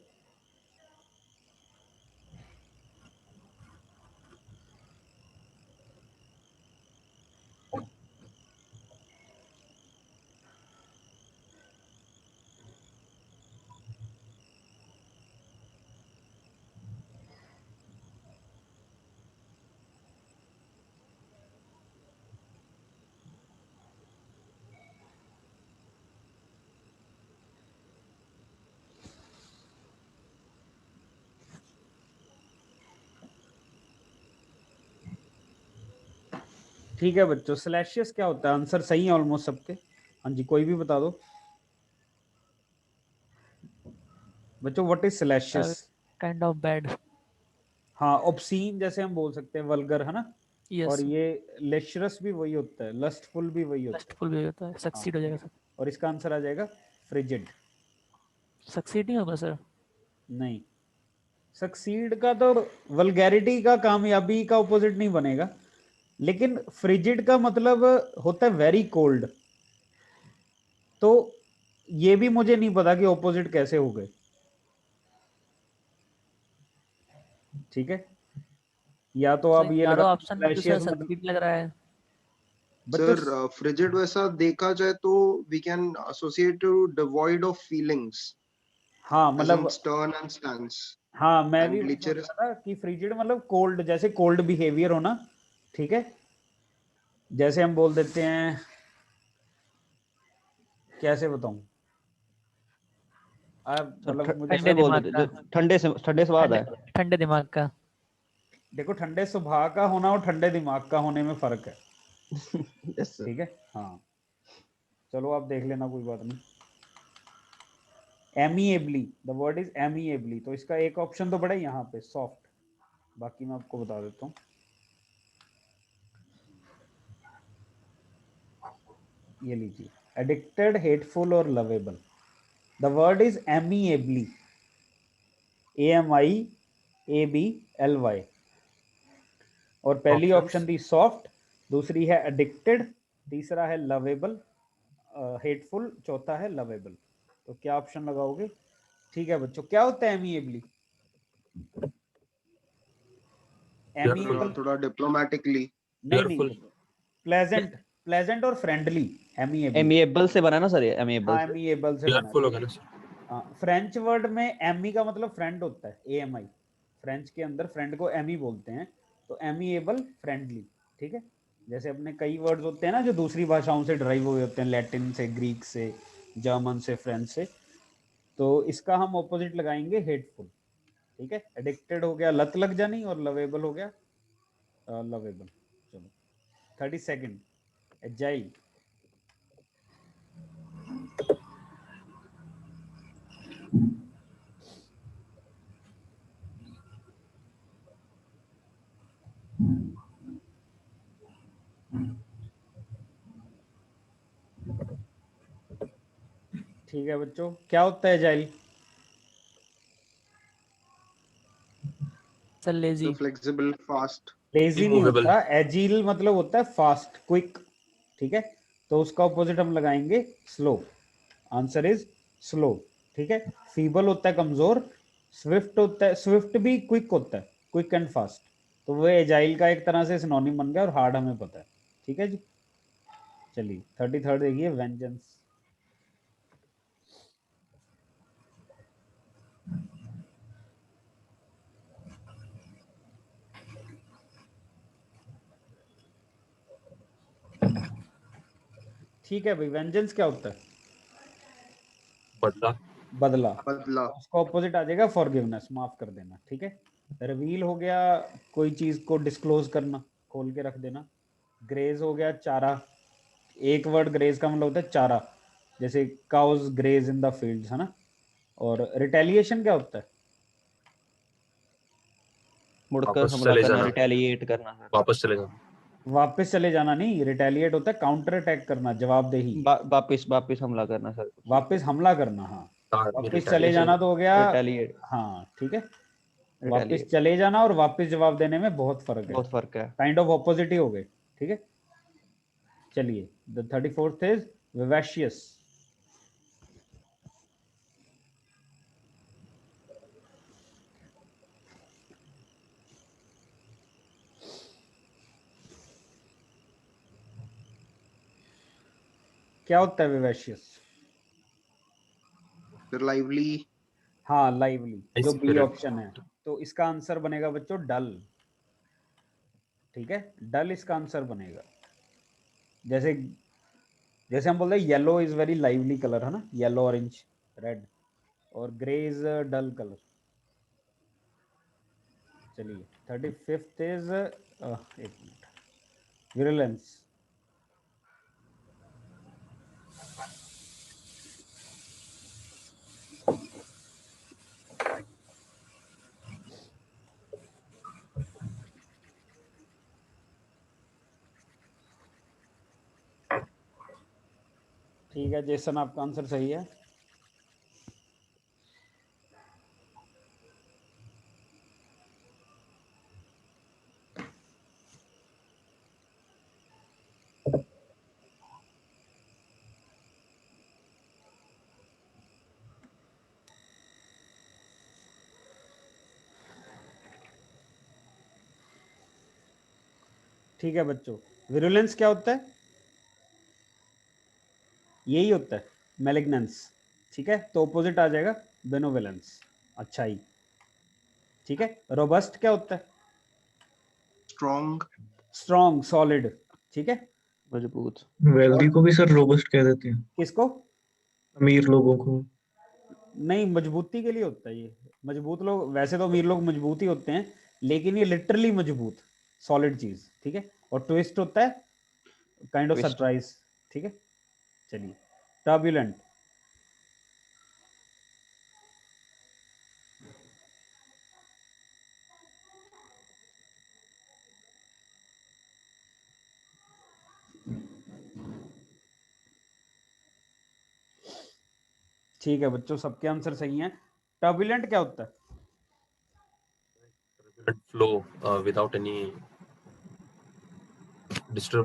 ठीक है बच्चों, स्लैशियस क्या होता है? आंसर सही है ऑलमोस्ट सबके। हाँ जी, कोई भी बता दो बच्चों, what is salacious? Kind of bad. हाँ, ऑब्सीन जैसे हम बोल सकते हैं, वल्गर, है ना। और यस। ये लेशरस भी वही होता है, लस्टफुल भी वही होता लस्टफुल भी होता है, है। हाँ, सक्सीड हो जाएगा सर। और इसका आंसर आ जाएगा फ्रिजिड। सक्सीड नहीं होगा सर। नहीं, सक्सीड का तो वल्गैरिटी का, कामयाबी का ऑपोजिट नहीं बनेगा, लेकिन फ्रिजिड का मतलब होता है वेरी कोल्ड। तो ये भी मुझे नहीं पता कि ऑपोजिट कैसे हो गए, ठीक है। या तो आप सर ये लगा चारों ऑप्शन में तो सर स्लैशियस मतलब सक्सीड लग रहा है। बच्चों। Sir, frigid वैसा देखा जाए तो we can associate to devoid of feelings, हाँ as in मतलब, stern and stance, हाँ मैं भी and वही सोच glitcher is रहा था कि फ्रिजिड मतलब कोल्ड, जैसे कोल्ड बिहेवियर होना, ठीक है। जैसे हम बोल देते हैं, कैसे बताऊं, आप सर मतलब मुझे ठंडे इसमें बोल दिमाग देते का। जो ठंडे से बाद ठंडे है। ठंडे दिमाग का। देखो, ठंडे स्वभाव का होना और ठंडे दिमाग का होने में फर्क है, यस सर। ठीक है। हाँ, चलो आप देख लेना, कोई बात नहीं। एमिएबली, द वर्ड इज एमिएबली, तो इसका एक ऑप्शन तो बड़ा है यहाँ पे, सॉफ्ट। बाकी मैं आपको बता देता हूँ। ये लीजिए, एडिक्टेड, हेटफुल और lovable. The word is amiably, AMIABLY। और पहली Options? ऑप्शन थी सॉफ्ट, दूसरी है एडिक्टेड, तीसरा है लवेबल, हेटफुल, चौथा है लवेबल। तो क्या ऑप्शन लगाओगे? ठीक है बच्चों, क्या होता है एमीएबली? Fearful. एमीएबल थोड़ा डिप्लोमेटिकली। नहीं नहीं, Fearful. प्लेजेंट, प्लेजेंट और फ्रेंडली, एमीएबली। एमिएबल से बना ना सर, ये एमिएबल हाँ से। एमीएबल से बना Fearful है। होगा ना सर? हाँ, फ्रेंच वर्ड में एमी का मतलब फ्रेंड होता है, AMI। फ्रेंच के अंदर फ्रेंड को एमी बोलते हैं, तो एमीएबल, फ्रेंडली। ठीक है, जैसे अपने कई वर्ड्स होते हैं ना जो दूसरी भाषाओं से ड्राइव हुए होते हैं, लैटिन से, ग्रीक से, जर्मन से, फ्रेंच से। तो इसका हम ऑपोजिट लगाएंगे हेटफुल। ठीक है, एडिक्टेड हो गया लत लग जानी, और लवेबल हो गया लवेबल। चलो 30 सेकेंड। एजाइल। ठीक है बच्चों, क्या होता है agile? Sir lazy. Flexible, fast. Lazy नहीं Immovable. होता, एजील मतलब होता है फास्ट, क्विक। ठीक है, तो उसका ऑपोजिट हम लगाएंगे स्लो। Answer is slow. ठीक है, फीबल होता है कमजोर, स्विफ्ट होता है, स्विफ्ट भी क्विक होता है, क्विक एंड फास्ट। तो वो एजाइल का एक तरह से सिनोनिम बन गया, और हार्ड हमें पता है। ठीक है जी, चलिए 33rd देखिए, वेंजेंस। ठीक है भाई, वेंजेंस क्या होता है? बदला। बदला। बदला। उसका ऑपोजिट आ जाएगा फॉरगिवनेस, माफ कर देना। ठीक है, रिवील हो गया कोई चीज को डिस्क्लोज करना, खोल के रख देना। ग्रेज हो गया चारा, एक वर्ड ग्रेज का मतलब होता है चारा, जैसे cows graze in the fields, है ना। और रिटेलिएशन क्या होता है? मुड़कर वापस हमला चले करना, जाना। रिटेलिएट करना सर। वापस चले जाना। वापस चले जाना नहीं, रिटेलिएट होता है काउंटर अटैक करना, जवाबदेही। वापिस वापिस हमला करना सर कुछ। वापस हमला करना, हाँ। आर्मी वापस चले जैसे जाना रिटेलिएशन। तो हो गया। रिटेलिएट। हाँ ठीक है, वापस रिटेलिएट चले जाना और वापस जवाब देने में बहुत फर्क है, बहुत फर्क है। काइंड ऑफ ऑपोजिट ही हो गए। ठीक है, चलिए द 34th इज विवेशियस। क्या होता है विवेशियस? फिर लाइवली। हाँ लाइवली, जो बी स्पिरिट। ऑप्शन है। तो इसका आंसर बनेगा बच्चों डल। ठीक है, डल इसका आंसर बनेगा। जैसे जैसे हम बोलते हैं yellow is very lively colour, है ना, येलो, ऑरेंज, रेड। और ग्रे इज डल कलर। चलिए 35th इज एक मिनट, विरुलेंस। ठीक है जेसन, आपका आंसर सही है। ठीक है बच्चों, विरुलेंस क्या होता है? यही होता है, मेलिग्नेंस। ठीक है, तो ऑपोजिट आ जाएगा बेनोवेलेंस, अच्छाई। ठीक है, रोबस्ट क्या होता है? स्ट्रॉन्ग। Strong, solid. ठीक है, मजबूत। वेल्दी को भी सर रोबस्ट कह देते हैं, किसको? अमीर लोगों को। नहीं, मजबूती के लिए होता है ये। मजबूत लोग, वैसे तो अमीर लोग मजबूत ही होते हैं, लेकिन ये लिटरली मजबूत, सॉलिड चीज। ठीक है, और ट्विस्ट होता है काइंड ऑफ ट्विस्ट। सरप्राइज। ठीक है, चलिए टर्बुलेंट। ठीक है बच्चों, सबके आंसर सही हैं। टर्बुलेंट क्या होता है? turbulent flow without any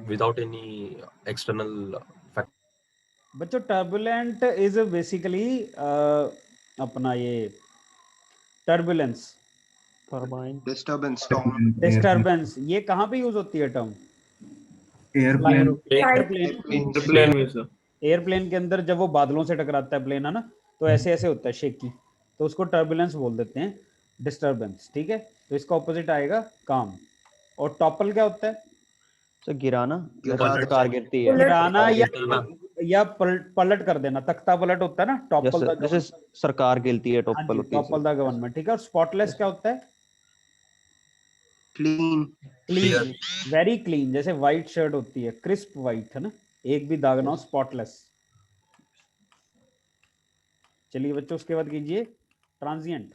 without any external factor. बच्चों टर्बुलेंट इज बेसिकली अपना ये turbulence, turbine, disturbance, storm, disturbance, ये कहाँ पे यूज होती है टर्म? एयरप्लेन एयरप्लेन, एयरप्लेन में सर। एयरप्लेन के अंदर जब वो बादलों से टकराता है प्लेन, है ना, तो ऐसे ऐसे होता है शेकी, तो उसको टर्बुलेंस बोल देते हैं, डिस्टर्बेंस। ठीक है, तो इसका ऑपोजिट आएगा काम। और टॉपल क्या होता है? सर गिराना, जैसे गिराना, कार गिरती है, गिराना गिरना। या पलट कर देना, तख्ता पलट होता है ना, टॉपल द जैसे सरकार गिरती है, हाँ टॉपल जी, होती है टॉपल द गवर्नमेंट। ठीक है, और स्पॉटलेस क्या होता है? क्लीन, क्लीन, वेरी क्लीन, जैसे व्हाइट शर्ट होती है, क्रिस्प व्हाइट, है ना, एक भी दाग ना हो, स्पॉटलेस। चलिए बच्चों, उसके बाद कीजिए ट्रांजिएंट।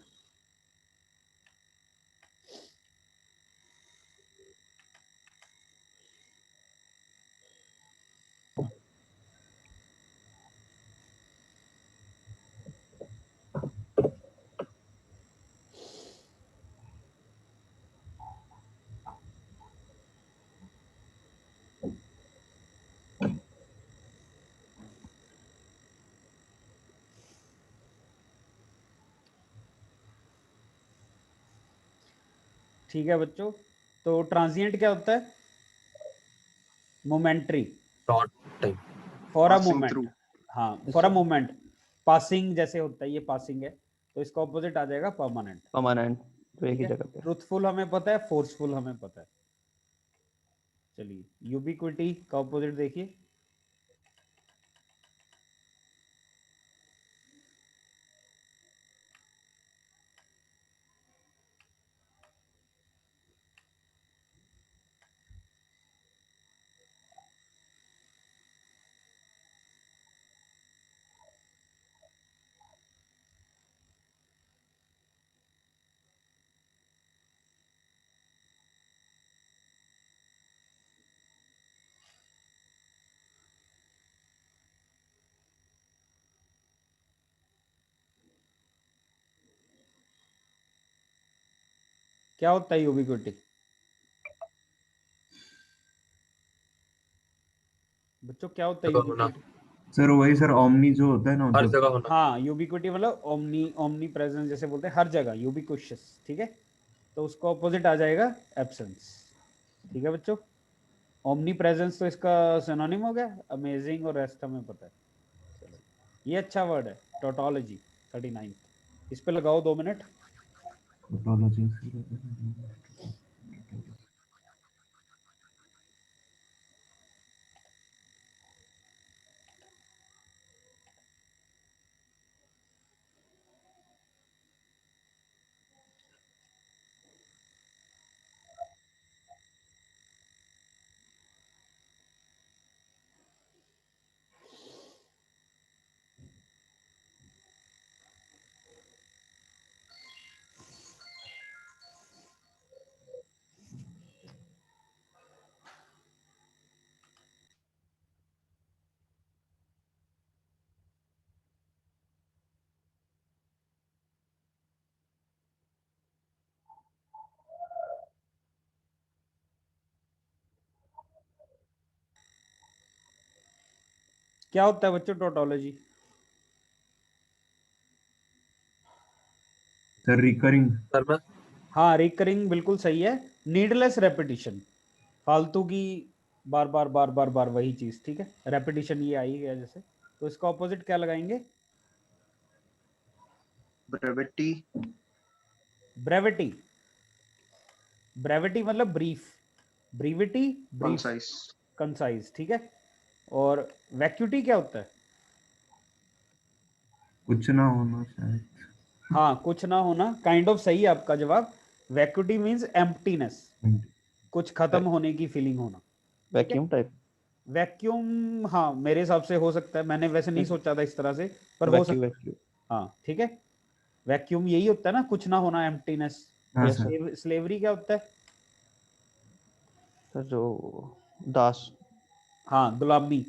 ठीक है बच्चों, तो ट्रांजिएंट क्या होता है? Momentary, Short time. For a passing moment. through, हाँ, फॉर अ मोमेंट, पासिंग जैसे होता है, ये पासिंग है, तो इसका ऑपोजिट आ जाएगा परमानेंट। परमानेंट, तो एक ठीक ही है, जगह पे। ट्रूथफुल हमें पता है, फोर्सफुल हमें पता है। चलिए, यूबिक्विटी का ऑपोजिट देखिए। क्या होता है यूबिक्विटी? बच्चों क्या होता है जगह होना, यूबिक्विटी? सर वही सर, ओमनी जो होता है ना, हर जब जगह होना। हाँ, यूबिक्विटी मतलब ओमनी, ओमनी प्रेजेंस जैसे बोलते हैं, हर जगह, यूबिक्विशियस। ठीक है, तो उसका ऑपोजिट आ जाएगा एब्सेंस। ठीक है बच्चों, ओमनी प्रेजेंस तो इसका सिनोनिम हो गया, अमेजिंग और रेस्ट हमें पता है। चलो, ये अच्छा वर्ड है, टोटोलॉजी 39, इस पे लगाओ 2 मिनट। टोटोलॉजी। क्या होता है बच्चों टोटोलॉजी? Sir recurring. सर मैं हाँ, रिकरिंग बिल्कुल सही है, नीडलेस रेपिटिशन, फालतू की बार बार बार बार बार वही चीज। ठीक है, रेपिटिशन ये आई गया जैसे, तो इसका ऑपोजिट क्या लगाएंगे? brevity, ब्रेविटी, ब्रेविटी मतलब ब्रीफ, ब्रीविटी ब्रीफ, concise, कंसाइज। ठीक है, और वैक्यूटी क्या होता है? कुछ ना होना शायद। हाँ, कुछ ना होना, काइंड ऑफ सही है आपका जवाब। वैक्यूटी मींस एम्प्टीनेस, कुछ खत्म होने की फीलिंग होना। ठीक है, वैक्यूम टाइप, वैक्यूम, हाँ मेरे हिसाब से हो सकता है, मैंने वैसे नहीं सोचा था इस तरह से, पर हो वैक्यू सकता वैक्यू। है। हाँ ठीक है, वैक्यूम यही होता है ना, कुछ ना होना, एम्प्टीनेस। हाँ और सर। स्लेवरी क्या होता है? सर जो दास, हाँ, गुलामी,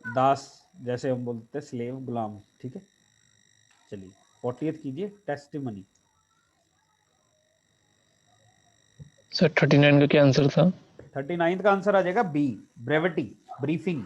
दास, जैसे हम बोलते हैं स्लेव, गुलाम, ठीक है। चलिए 40th कीजिए, टेस्टिमनी। सर 39 का क्या आंसर था? 39th का आंसर आ जाएगा बी, ब्रेविटी, ब्रीफिंग।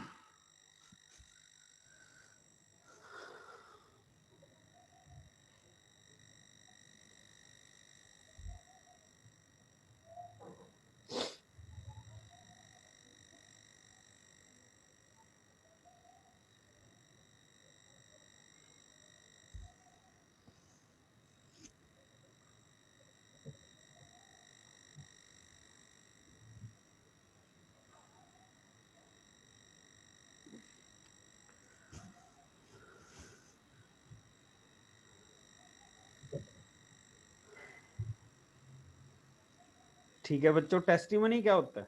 ठीक है बच्चों, टेस्टिमनी क्या होता है?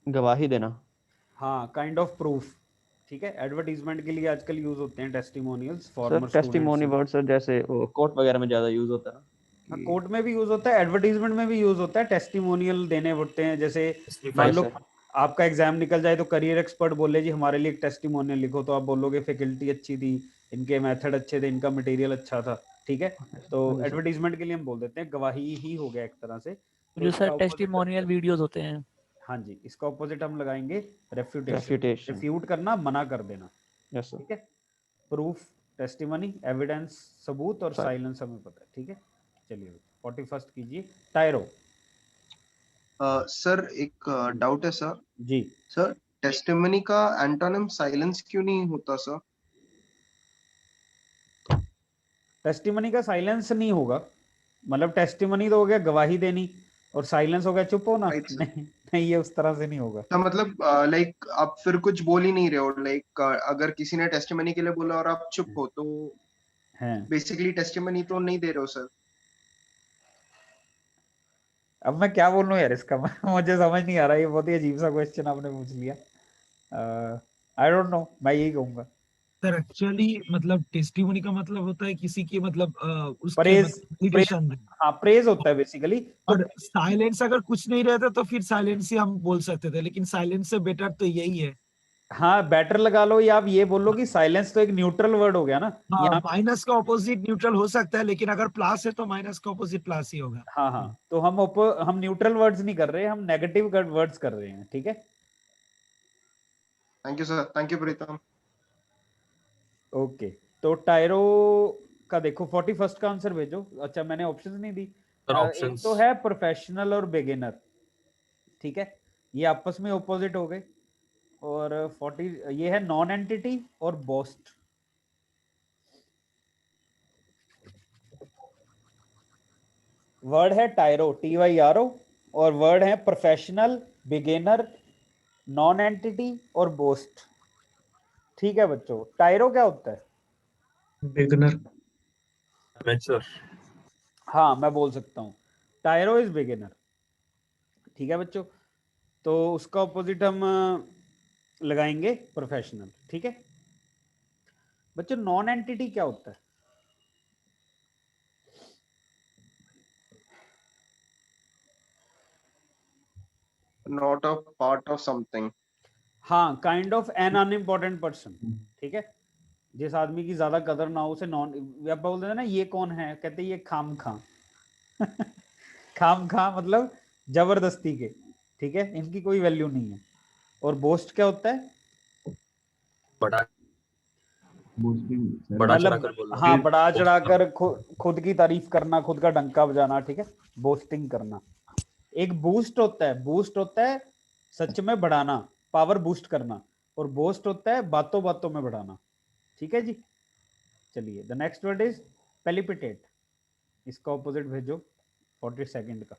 गवाही देना। हाँ, काइंड ऑफ प्रूफ, ठीक है। एडवर्टीजमेंट के लिए आजकल यूज होते हैं testimonials, sir former testimony students. Word sir जैसे कोर्ट वगैरह में ज्यादा यूज होता है ना हाँ, कि कोर्ट में भी यूज होता है, एडवर्टीजमेंट में भी यूज होता है। टेस्टिमोनियल देने होते हैं, जैसे मान Yes, लो sir. आपका एग्जाम निकल जाए तो करियर एक्सपर्ट बोले जी हमारे लिए एक टेस्टिमोनियल लिखो, तो आप बोलोगे फैकल्टी अच्छी थी, इनके मेथड अच्छे थे, इनका मटेरियल अच्छा था, ठीक है। तो हाँ जी सर। एडवर्टीजमेंट के लिए हम बोल देते हैं, गवाही ही हो गया एक तरह से। तो जो सर इसका ऑपोजिट, टेस्टिमोनियल वीडियोस होते हैं। हाँ जी, इसका ऑपोजिट हम लगाएंगे रेफ्यूटेशन। रेफ्यूटेशन। रिफ्यूट करना, मना कर देना, यस सर। ठीक है। प्रूफ, टेस्टिमनी, एविडेंस, सबूत, और सर साइलेंस हमें पता है, ठीक है। चलिए 41st कीजिए, टायरो। सर एक डाउट है सर। जी, सर टेस्टिमनी का एंटोनिम साइलेंस क्यों नहीं होता सर? टेस्टिमनी का साइलेंस नहीं होगा, मतलब टेस्टिमनी तो हो गया गवाही देनी, और साइलेंस हो गया चुप होना। Right sir. नहीं नहीं, ये उस तरह से नहीं होगा। तो मतलब लाइक आप फिर कुछ बोल ही नहीं रहे हो, लाइक अगर किसी ने टेस्टिमनी के लिए बोला और आप चुप हो तो हैं, बेसिकली टेस्टिमनी तो नहीं दे रहे हो सर। अब मैं क्या बोलूं यार इसका मुझे समझ नहीं आ रहा, ये बहुत ही अजीब सा क्वेश्चन आपने पूछ लिया। आई डोंट नो, मैं यही कहूंगा। सर एक्चुअली मतलब टेस्टिमोनी का मतलब होता है किसी की मतलब उसके प्रेज, मतलब प्रेज, वैलिडेशन। हाँ प्रेज होता है बेसिकली। तो और साइलेंस अगर कुछ नहीं रहता तो फिर साइलेंस ही हम बोल सकते थे, लेकिन साइलेंस से बेटर तो यही है। हाँ, बेटर लगा लो, या आप ये बोलो कि साइलेंस तो एक न्यूट्रल वर्ड हो गया ना हाँ, यहाँ। माइनस का ऑपोजिट न्यूट्रल हो सकता है, लेकिन अगर प्लस है तो माइनस का ऑपोजिट प्लस ही होगा। हाँ हाँ, तो हम न्यूट्रल वर्ड्स नहीं कर रहे, हम नेगेटिव वर्ड्स कर रहे हैं, ठीक है। Thank you sir, thank you Pritam. Okay, तो टायरो का देखो 41st का आंसर भेजो। अच्छा, मैंने ऑप्शंस नहीं दी। सर एक ऑप्शंस तो है प्रोफेशनल और बिगिनर, ठीक है, ये आपस में ऑपोजिट हो गए। और 40 ये है नॉन एंटिटी और बोस्ट। वर्ड है टायरो, TYRO, और वर्ड है प्रोफेशनल, बिगिनर, नॉन एंटिटी और बोस्ट, ठीक है बच्चों। टायरो क्या होता है? बिगनर। अमेचर। हाँ, मैं बोल सकता हूँ, टायरो इज बिगिनर, ठीक है बच्चों। तो उसका ऑपोजिट हम लगाएंगे प्रोफेशनल, ठीक है बच्चों। नॉन एंटिटी क्या होता है? Not a part of something. हाँ, kind of an unimportant person, ठीक है। जिस आदमी की ज्यादा कदर ना हो उसे नॉन, आप बोल देते हैं ना ये कौन है, कहते हैं ये खाम खां खाम खां मतलब जबरदस्ती के, ठीक है, इनकी कोई वैल्यू नहीं है। और बोस्ट क्या होता है? बड़ा बोस्टिंग बड़ा चढ़ा मतलब कर बोलना। हाँ, बढ़ा बोस्ट चढ़ाकर खुद की तारीफ करना, खुद का डंका बजाना, ठीक है, बोस्टिंग करना। एक बूस्ट होता है, बूस्ट होता है सच में बढ़ाना, पावर बूस्ट करना, और बोस्ट होता है बातों बातों में बढ़ाना, ठीक है जी। चलिए द नेक्स्ट वर्ड इज पेलिपिटेट, इसका ऑपोजिट भेजो 42nd का।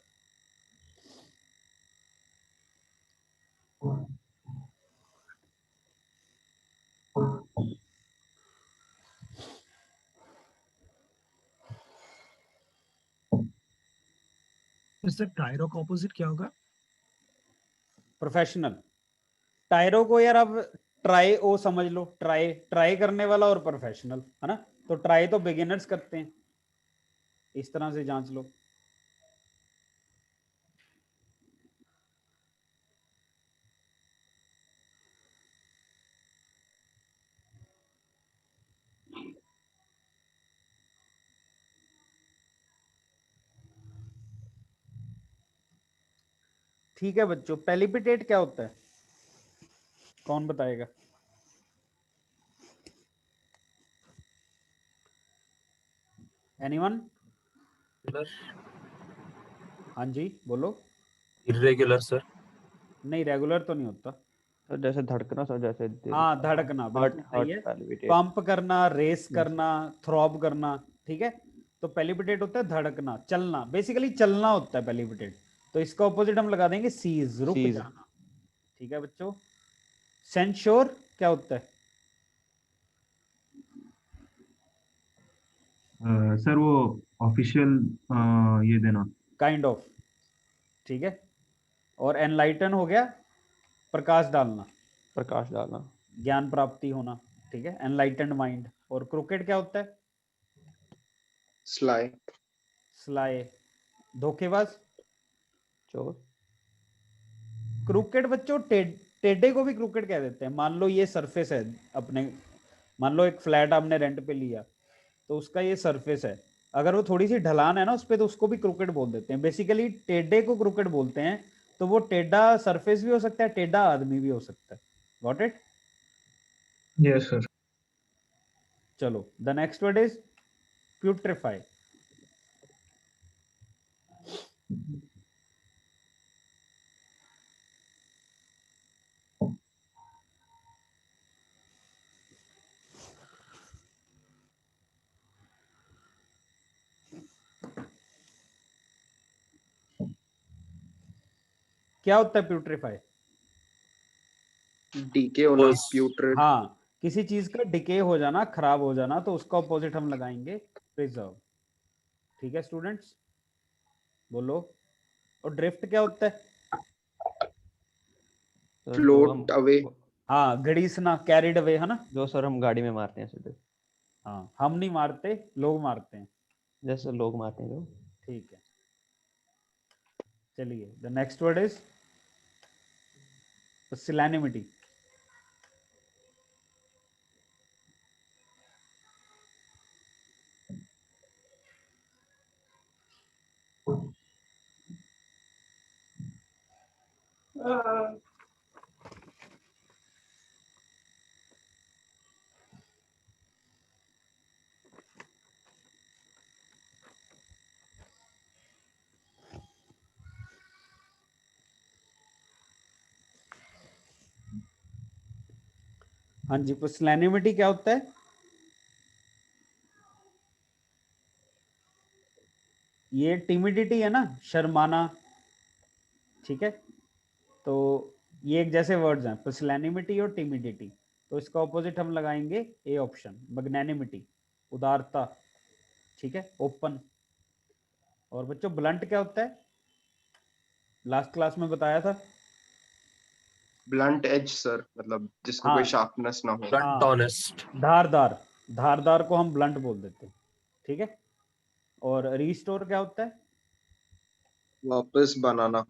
सर टायरो का ऑपोजिट क्या होगा? प्रोफेशनल। टायरो को यार अब ट्राई ओ समझ लो, ट्राई ट्राई करने वाला, और प्रोफेशनल, है ना। तो ट्राई तो बिगिनर्स करते हैं, इस तरह से जांच लो। ठीक है बच्चों, पेलिपिटेट क्या होता है, कौन बताएगा? एनीवन? हाँ जी बोलो। Irregular sir. नहीं, रेगुलर तो नहीं होता। सर जैसे धड़कना सर, जैसे दिल हाँ, धड़कना, हार्ट बिल्कुल हार्ट सही है। पैल्पिटेट। पंप करना, रेस करना, थ्रॉब करना, ठीक है। तो पेलिपिटेट होता है धड़कना, चलना, बेसिकली चलना होता है पेलिपिटेट। तो इसका ऑपोजिट हम लगा देंगे सीज, रुक Seize। जाना। ठीक है बच्चों। सेंश्योर क्या होता है? सर वो ऑफिशियल ये देना। काइंड ऑफ, ठीक है। और एनलाइटन हो गया प्रकाश डालना, प्रकाश डालना। ज्ञान प्राप्ति होना, ठीक है, एनलाइटेंड माइंड। और क्रोकेट क्या होता है? स्लाई। स्लाय, धोखेबाज। चोर। क्रूकेट बच्चों, टेढ़े को भी क्रूकेट कह देते हैं। मान लो ये सरफेस है अपने, मान लो एक फ्लैट आपने रेंट पे लिया, तो उसका ये सरफेस है, अगर वो थोड़ी सी ढलान है ना उस पे, तो उसको भी क्रूकेट बोल देते हैं। बेसिकली टेढ़े को क्रूकेट बोलते हैं। तो वो टेढ़ा सरफेस भी हो सकता है, टेढ़ा आदमी भी हो सकता है। Got it? Yes sir. चलो, द नेक्स्ट वर्ड इज प्यूट्रिफाई। क्या होता है प्यूट्रिफाई? डीके होना, Pose। प्यूट्रिड। हाँ, किसी चीज का डिके हो जाना, खराब हो जाना, तो उसका ऑपोजिट हम लगाएंगे प्रिजर्व। ठीक है स्टूडेंट्स, बोलो। और ड्रिफ्ट क्या होता है? Sir float away. हाँ, घड़ीसना, कैरिड अवे, है ना। जो सर हम गाड़ी में मारते हैं सीधे, हाँ, हम नहीं मारते, लोग मारते हैं। जैसे लोग मारते हैं जो। ठीक है, चलिए द नेक्स्ट वर्ड इज पुसिलैनिमिटी। हाँ जी, पुसिलैनिमिटी क्या होता है? ये टिमिडिटी है ना, शर्माना, ठीक है। तो ये एक जैसे वर्ड्स हैं, पुसिलैनिमिटी और टिमिडिटी। तो इसका ऑपोजिट हम लगाएंगे ए ऑप्शन, मैग्नेनिमिटी, उदारता, ठीक है, ओपन। और बच्चों ब्लंट क्या होता है? लास्ट क्लास में बताया था। ब्लंट एज सर, मतलब जिसको हाँ, कोई शार्पनेस ना हो। Blunt honest. धारदार, धारदार को हम ब्लंट बोल देते हैं, ठीक है। और रिस्टोर क्या होता है? वापस बनाना।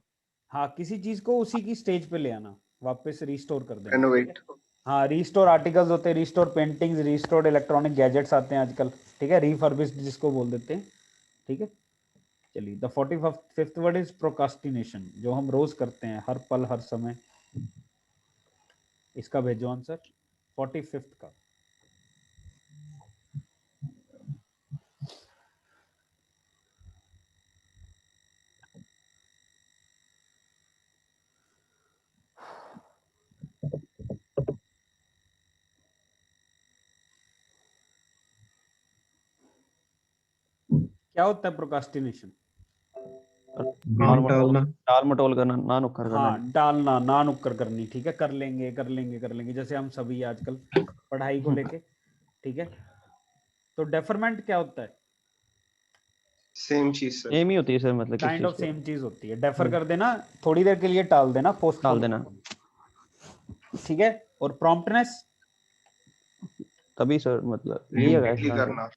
हाँ, किसी चीज को उसी की स्टेज पे ले आना, वापस रिस्टोर कर देना। रेनोवेट। हाँ, रिस्टोर आर्टिकल्स होते हैं, restore paintings, restored electronic gadgets आते हैं आजकल, ठीक है, रिफर्बिश्ड जिसको बोल देते हैं, ठीक है। चलिए, the 45th word is procrastination, जो हम रोज करते हैं, हर पल हर समय। इसका भेजो आंसर 45th का। क्या होता है प्रोकास्टिनेशन? टाल मटोल करना, ना नुक्कर करना। हाँ, डालना, ना नुक्कर करनी, ठीक है, कर लेंगे कर लेंगे कर लेंगे, जैसे हम सभी आजकल पढ़ाई को लेके, ठीक है। तो डेफरमेंट क्या होता है? सेम चीज सर। सेम ही होती है सर, मतलब किस काइंड ऑफ चीज सेम चीज होती है। डेफर कर देना, थोड़ी देर के लिए टाल देना, को टाल देना। ठीक है। और प्रॉम्प्टनेस? तभी सर, मतलब यही है Immediately इसका करना।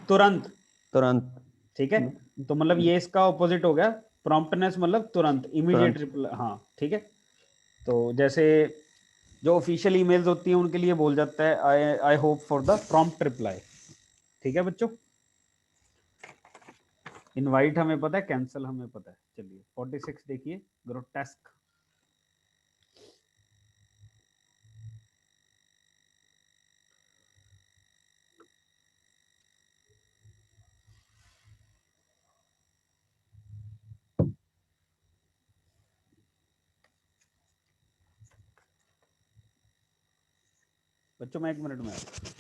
तुरंत, तुरंत। ठीक है। तो मतलब ये इसका ऑपोजिट हो गया, प्रॉम्प्टनेस मतलब तुरंत, इमीडिएट रिप्लाई। हाँ, ठीक है। तो जैसे जो ऑफिशियल ईमेल्स होती हैं उनके लिए बोल जाता है I hope for the prompt reply, ठीक है बच्चों। इनवाइट हमें पता है, कैंसिल हमें पता है। चलिए 46 देखिए, ग्रोटेस्क। बच्चों मैं 1 मिनट में आता हूं।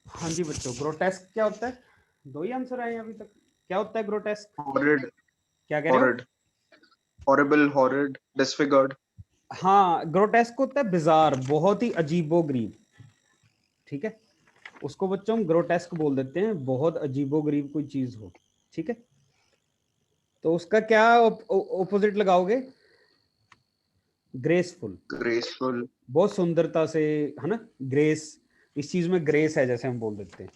हाँ जी बच्चों, ग्रोटेस्क क्या होता है? 2 ही आंसर आए हैं अभी तक। क्या होता है ग्रोटेस्क? हॉरिड, क्या कह रहे हो? Horrid, horrible, horrid, disfigured. हाँ, ग्रोटेस्क होता है बिजार, बहुत ही अजीबोगरीब। ठीक है, उसको बच्चों हम ग्रोटेस्क बोल देते हैं, बहुत अजीबोगरीब कोई चीज हो। ठीक है, तो उसका क्या ऑपोजिट लगाओगे? ग्रेसफुल। ग्रेसफुल। बहुत सुंदरता से, है ना, ग्रेस। इस चीज में ग्रेस है, जैसे हम बोल देते हैं।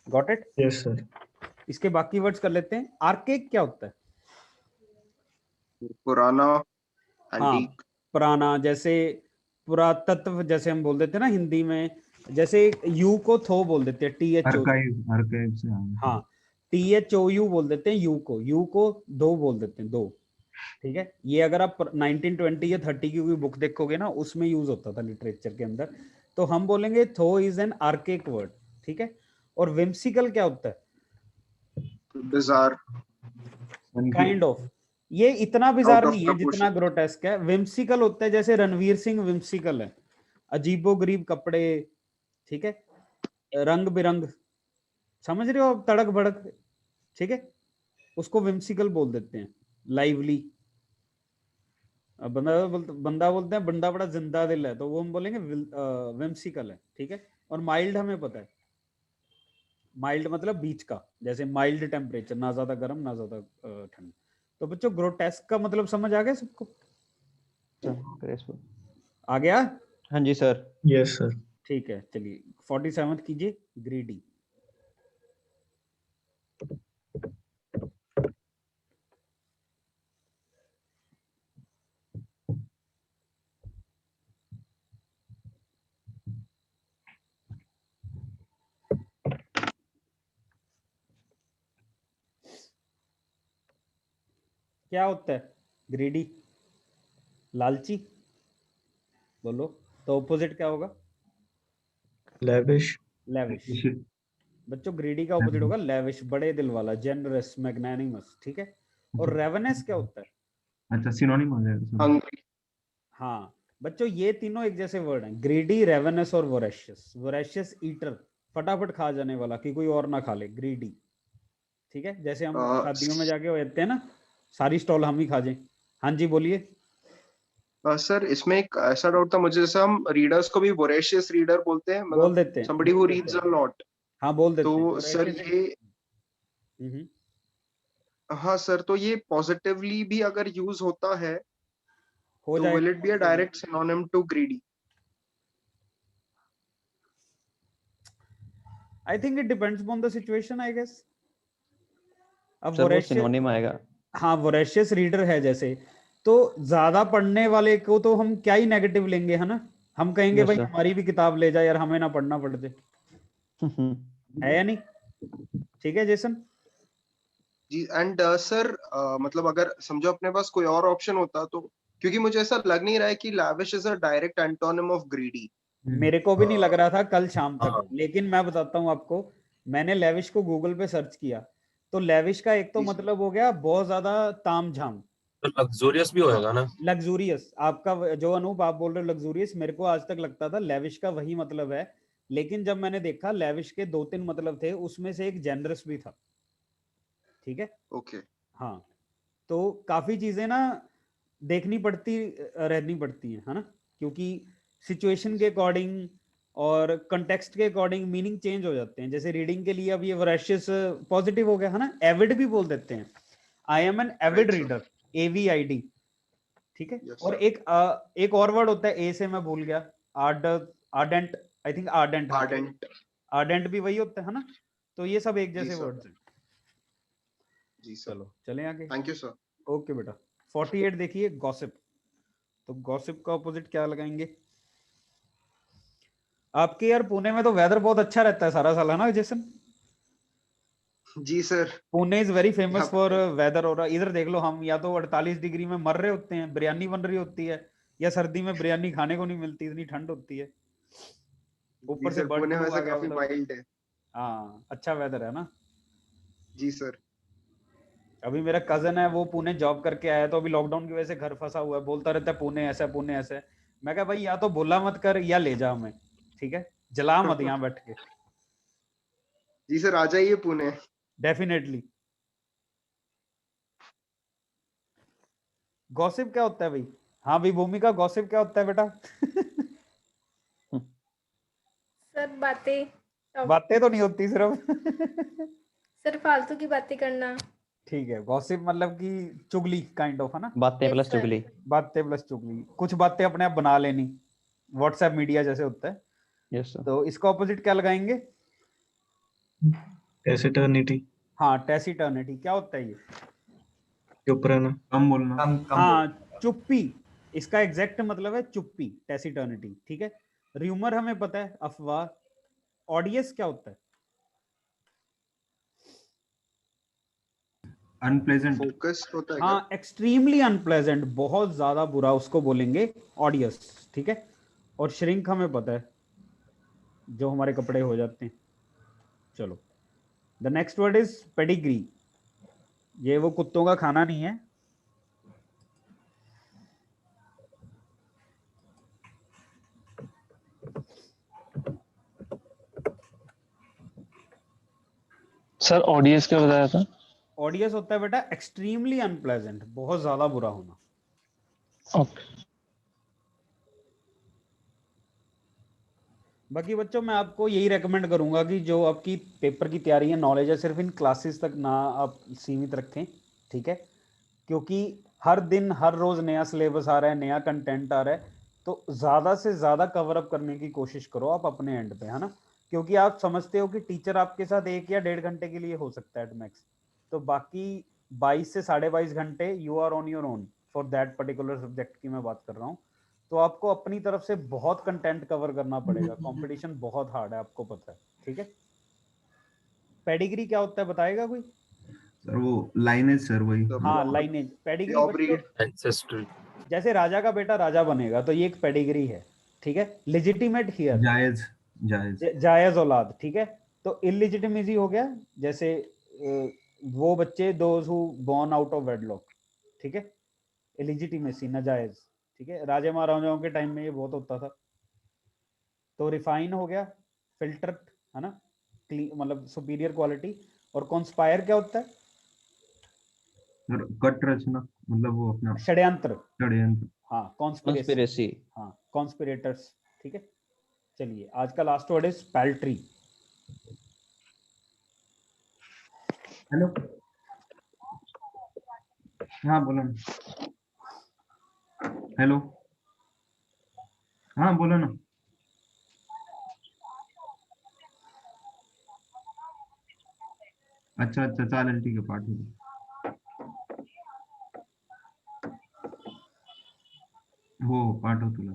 Got it? Yes sir. इसके बाकी वर्ड्स कर लेते हैं। आर्केक क्या होता है? पुराना, हाँ, एंटीक। पुराना, जैसे पुरातत्व, जैसे हम बोल देते हैं ना हिंदी में, जैसे यू को थो बोल देते हैं, THO। आर्काइव से हाँ, THOU बोल देते हैं यू को दो बोल देते हैं, दो। ठीक है, ये अगर आप 1920 या 30 की कोई बुक देखोगे ना, उसमें यूज होता था लिटरेचर के अंदर। तो हम बोलेंगे थो इज एन आर्केक वर्ड। ठीक है, और विम्सिकल क्या होता है? Bizarre, kind of. ये इतना आउट बिजार ऑफ नहीं है जितना प्रपोर्शन। ग्रोटेस्क है। विम्सिकल होता है, जैसे रणवीर सिंह विम्सिकल है, अजीबोगरीब कपड़े। ठीक है, रंग बिरंग, समझ रहे हो आप, तड़क भड़क। ठीक है, उसको विम्सिकल बोल देते हैं। लाइवली, बंदा बोलते हैं बंदा बड़ा जिंदा दिल है, तो वो हम बोलेंगे विम्सिकल है। ठीक है, और माइल्ड हमें पता है, माइल्ड मतलब बीच का, जैसे माइल्ड टेम्परेचर, ना ज्यादा गर्म ना ज्यादा ठंड। तो बच्चों ग्रोटेस्क का मतलब समझ आ गया सबको? ग्रेसफुल आ गया? हाँ जी सर। Yes sir. ठीक है, चलिए 47 कीजिए, ग्रीडी। क्या होता है ग्रीडी? लालची, बोलो। तो ऑपोजिट क्या होगा? लेविश। लेविश। बच्चों ग्रीडी का ऑपोजिट होगा लेविश, बड़े दिल वाला, जेनरस, मैग्नानिमस। ठीक है, और रेवनस क्या होता है? अच्छा, सिनोनिम हो जाएगा। हंग्री। हाँ बच्चों, ये तीनों एक जैसे वर्ड हैं, ग्रीडी, रेवनस और वोरेशियस। वोरेशियस ईटर, फटाफट खा जाने वाला कि कोई और ना खा ले, ग्रीडी। ठीक है, जैसे हम शादियों में जाके रहते हैं ना, सारी स्टॉल हम ही खा जाए। हाँ जी बोलिए। सर इसमें एक ऐसा डाउट था मुझे, जैसे हम रीडर्स को भी वोरेशियस रीडर बोलते हैं, बोल मतलब देते हैं, somebody who reads a lot। हाँ बोल देते हैं तो सर voracious। ये हम्म, हाँ सर, तो ये पॉजिटिवली भी अगर यूज होता है हो तो विल जाएगा it be a direct synonym to greedy? I think it depends upon the situation I guess. अब सर वो वोरेशियस, सिनोनिम आएगा। हाँ वोरेशियस रीडर है जैसे, तो ज्यादा पढ़ने वाले को तो हम क्या ही नेगेटिव लेंगे, है ना। हम कहेंगे यस भाई सर। हमारी भी किताब ले जा यार, हमें ना पढ़ना पड़ जाए, है या नहीं। ठीक है जेसन। जी। एंड सर मतलब अगर समझो अपने पास कोई और ऑप्शन होता तो, क्योंकि मुझे ऐसा लग नहीं रहा है कि lavish is a direct antonym of greedy. मेरे को भी नहीं लग रहा था कल शाम तक, हाँ। लेकिन मैं बताता हूँ आपको, मैंने लेविश को गूगल पे सर्च किया, तो लेविश का एक तो जी सर। मतलब हो गया बहुत ज्यादा तामझाम, तो लग्जोरियस भी हाँ। होएगा ना? लग्जूरियस। आपका जो अनूप आप बोल रहे हो लग्जूरियस, मेरे को आज तक लगता था लेविश का वही मतलब है, लेकिन जब मैंने देखा लेविश के 2-3 मतलब थे, उसमें से एक जेनरस भी था। ठीक है। ओके। हाँ, तो काफी चीजें ना देखनी पड़ती, रहनी पड़ती है ना, क्योंकि सिचुएशन के अकॉर्डिंग और कंटेक्स्ट के अकॉर्डिंग मीनिंग चेंज हो जाते हैं। जैसे रीडिंग के लिए अब ये वोरेशियस पॉजिटिव हो गया है ना, एविड भी बोल देते हैं, I am an avid right sir. Reader, AVID। ठीक है। यस और सर। एक और वर्ड होता है ए से, मैं भूल गया, आर्डेंट, आई थिंक आर्डेंट, हाँ आर्डेंट। आर्डेंट भी वही होता है ना। तो ये सब एक जी जैसे सर। वर्ड्स हैं। जी सर। चलो चलें आगे। Thank you sir. ओके बेटा। 48 देखिए, गॉसिप। तो गॉसिप का ऑपोजिट क्या लगाएंगे आपके? यार पुणे में तो वेदर बहुत अच्छा रहता है सारा साल, है ना जैसन। जी sir. Pune is very famous यहाँ फॉर वेदर। और इधर देख लो, हम या तो 48 डिग्री में मर रहे होते हैं, बिरयानी बन रही होती है, या सर्दी में बिरयानी खाने को नहीं मिलती, इतनी ठंड होती है, जी ऊपर से सर, बर्ड पुणे फ्लू वैसे आ गया काफी उधर। माइल्ड है। हाँ अच्छा वेदर है ना। जी सर। अभी मेरा कजन है, वो पुणे जॉब करके आया, तो अभी लॉकडाउन की वजह से घर फंसा हुआ है, बोलता रहता है पुणे ऐसा है, पुणे ऐसा है। मैं कहा भाई या तो बोला मत कर या ले जा हमें, ठीक है, जला मत यहाँ बैठ के। जी सर, आ जाइए पुणे। डेफिनेटली। गॉसिप क्या होता है भाई? हाँ भाई भूमिका, गॉसिप क्या होता है बेटा? सर बातें। अब बातें तो नहीं होती सिर्फ। सर फालतू की बातें करना। ठीक है, गॉसिप मतलब कि चुगली काइंड ऑफ, है ना। बातें यस प्लस सर। चुगली। बातें प्लस चुगली, कुछ बातें अपने आप बना लेनी, व्हाट्सएप मीडिया जैसे होता है। Yes sir. तो इसका ऑपोजिट क्या लगाएंगे? टैसिटर्निटी, हाँ टैसिटर्निटी, क्या होता है ये? चुप रहना। कम बोलना। हाँ चुप्पी, इसका एग्जैक्ट मतलब है चुप्पी, टैसिटर्निटी। ठीक है। र्यूमर हमें पता है, अफवाह। ऑडियस क्या होता है? अनप्लेजेंट। फोकस होता है क्या? हाँ एक्सट्रीमली अनप्लेजेंट, बहुत ज्यादा बुरा, उसको बोलेंगे ऑडियस। ठीक है। और श्रिंक हमें पता है, जो हमारे कपड़े हो जाते हैं। चलो, the next word is pedigree. ये वो कुत्तों का खाना नहीं है। सर ऑडियंस क्या बताया था? ऑडियस होता है बेटा एक्सट्रीमली अनप्लेजेंट, बहुत ज्यादा बुरा होना। ओके। बाकी बच्चों मैं आपको यही रेकमेंड करूंगा कि जो आपकी पेपर की तैयारी है, नॉलेज है, सिर्फ इन क्लासेस तक ना आप सीमित रखें। ठीक है। क्योंकि हर दिन हर रोज नया सिलेबस आ रहा है, नया कंटेंट आ रहा है, तो ज्यादा से ज्यादा कवर अप करने की कोशिश करो आप अपने एंड पे, है ना। क्योंकि आप समझते हो कि टीचर आपके साथ 1 या 1.5 घंटे के लिए हो सकता है एट मैक्स, तो बाकी 22 से 22.5 घंटे you are on your own for that particular subject की मैं बात कर रहा हूँ। तो आपको अपनी तरफ से बहुत कंटेंट कवर करना पड़ेगा, कंपटीशन बहुत हार्ड है, आपको पता है। ठीक है। पेडिग्री क्या होता है बताएगा कोई? सर वो लाइनेज सर वही। हाँ लाइनेज, पेडिग्री बच्चों, एंसेस्ट्री। जैसे राजा का बेटा राजा बनेगा, तो ये एक पेडिग्री है। ठीक है। लेजिटिमेट हियर, जायज। जायज। जायज औलाद। ठीक है। तो इलिजिटिमेसी हो गया, जैसे वो बच्चे those who born out of wedlock. ठीक है। इलिजिटिमेसी, नाजायज। ठीक है। राजे महाराजाओं के टाइम में ये बहुत होता था। तो रिफाइन हो गया, फिल्टर, है ना, मतलब सुपीरियर क्वालिटी। और कॉन्स्पायर क्या होता है? सर कट रचना, मतलब वो अपना षड्यंत्र। षड्यंत्र। हाँ कॉन्स्पिरेसी। कंस्पिरेसी। हाँ कॉन्स्पिरेटर्स। ठीक है। चलिए आज का लास्ट वर्ड इज पैल्ट्री। हेलो। हाँ बोलो ना। हेलो, हाँ बोलो ना। अच्छा अच्छा चालेल, ठीक आहे, पाठवतो. हो पाठव तुला.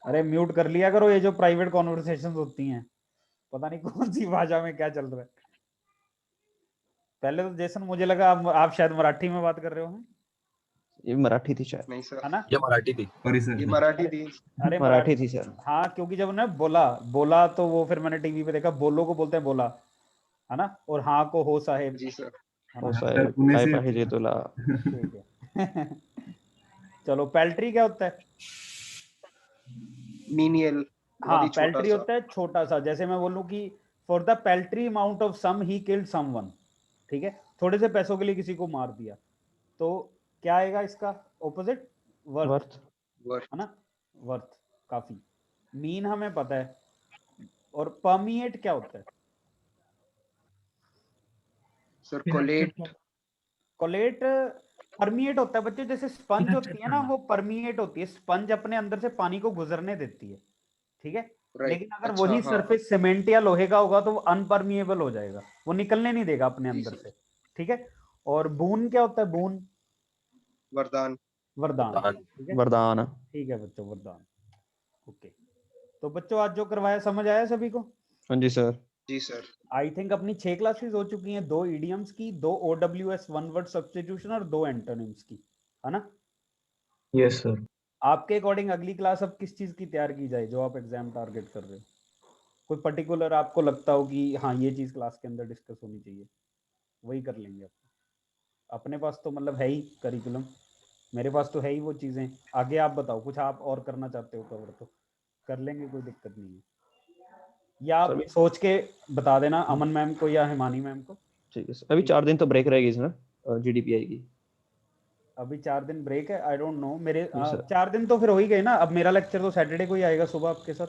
अरे म्यूट कर लिया करो, ये जो प्राइवेट कॉन्वर्सेशंस होती हैं, पता नहीं कौन सी भाषा में क्या चल रहा है. पहले तो जैसन मुझे लगा आप शायद मराठी में बात कर रहे हो. ये मराठी थी शायद. नहीं सर, है ना? ये मराठी थी. ये मराठी थी. अरे मराठी थी सर. हाँ, क्योंकि जब ना बोला तो वो फिर मैंने टीवी पे देखा, बोलो को बोलते हैं बोला, है ना, और हाँ को हो साहेब. जी सर. हो सर, साहेब पुणे काय से- पाहिजे तुला. ठीक है. चलो, पेल्ट्री क्या होता है? मीनियल. हाँ, पेल्ट्री होता है छोटा सा. जैसे मैं बोलूं कि for the paltry amount of sum he killed someone. ठीक है, थोड़े से पैसों के लिए किसी को मार दिया, तो क्या आएगा इसका ऑपोजिट? वर्थ. वर्थ. है ना, वर्थ. काफी. मीन हमें पता है. और परमिएट क्या होता है? Sir collate. कोलेट परमिएट होता है बच्चे. जैसे स्पंज होती है ना, वो परमिएट होती है. स्पंज अपने अंदर से पानी को गुजरने देती है. ठीक है, लेकिन अगर अच्छा, वही हाँ. सरफेस सीमेंट या लोहे का होगा तो वो अनपरमिएबल हो जाएगा, वो निकलने नहीं देगा अपने जी अंदर सर. से. ठीक है. और बून क्या होता है? बून वरदान. वरदान. वरदान. ठीक है, वरदान. ठीक है बच्चों, वरदान. ओके. तो बच्चों आज जो करवाया समझ आया सभी को? हाँ जी सर. जी सर. आई थिंक अपनी 6 क्लासेस हो चुकी हैं. 2 इडियम्स की, 2 OWS 1 वर्ड सब्स्टिट्यूशन और 2 एंटोनिम्स की, है ना? Yes sir. आपके अकॉर्डिंग अगली क्लास अब किस चीज की तैयार की जाए जो आप एग्जाम टारगेट कर रहे हो? कोई पर्टिकुलर आपको लगता हो कि हाँ ये चीज क्लास के अंदर डिस्कस होनी चाहिए, वही कर लेंगे अपन. अपने पास तो मतलब है ही करिकुलम, मेरे पास तो है ही वो चीजें. आगे आप बताओ, कुछ आप और करना चाहते हो कवर तो कर लेंगे, कोई दिक्कत नहीं है. या आप सर, सोच के बता देना अमन मैम को या हिमानी मैम को. ठीक है सर. अभी 4 दिन तो ब्रेक रहेगी सर, GDPI की. अभी 4 दिन ब्रेक है. आई डोंट नो, मेरे जी सर. 4 दिन तो फिर हो ही गए ना. अब मेरा लेक्चर तो सैटरडे को ही आएगा सुबह आपके साथ.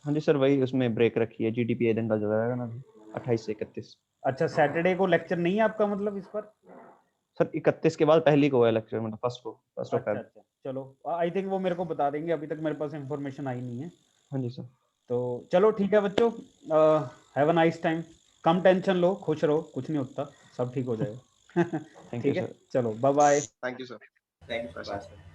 हाँ जी सर, वही उसमें ब्रेक रखी है. GDPI दिन का जो रहेगा ना 28 से 31. अच्छा, सैटरडे को लेक्चर नहीं है आपका मतलब इस पर? सर 31 के बाद पहली को है लेक्चर, मतलब फर्स्ट ऑफ अच्छा फेब. अच्छा, चलो आई थिंक वो मेरे को बता देंगे. अभी तक मेरे पास इंफॉर्मेशन आई नहीं है. हाँ जी सर. तो चलो ठीक है बच्चों, हैव अ नाइस टाइम. कम टेंशन लो, खुश रहो, कुछ नहीं होता, सब ठीक हो जाएगा. थैंक ठीक यू है, सर. चलो bye bye. Thank you sir. Thank you sir.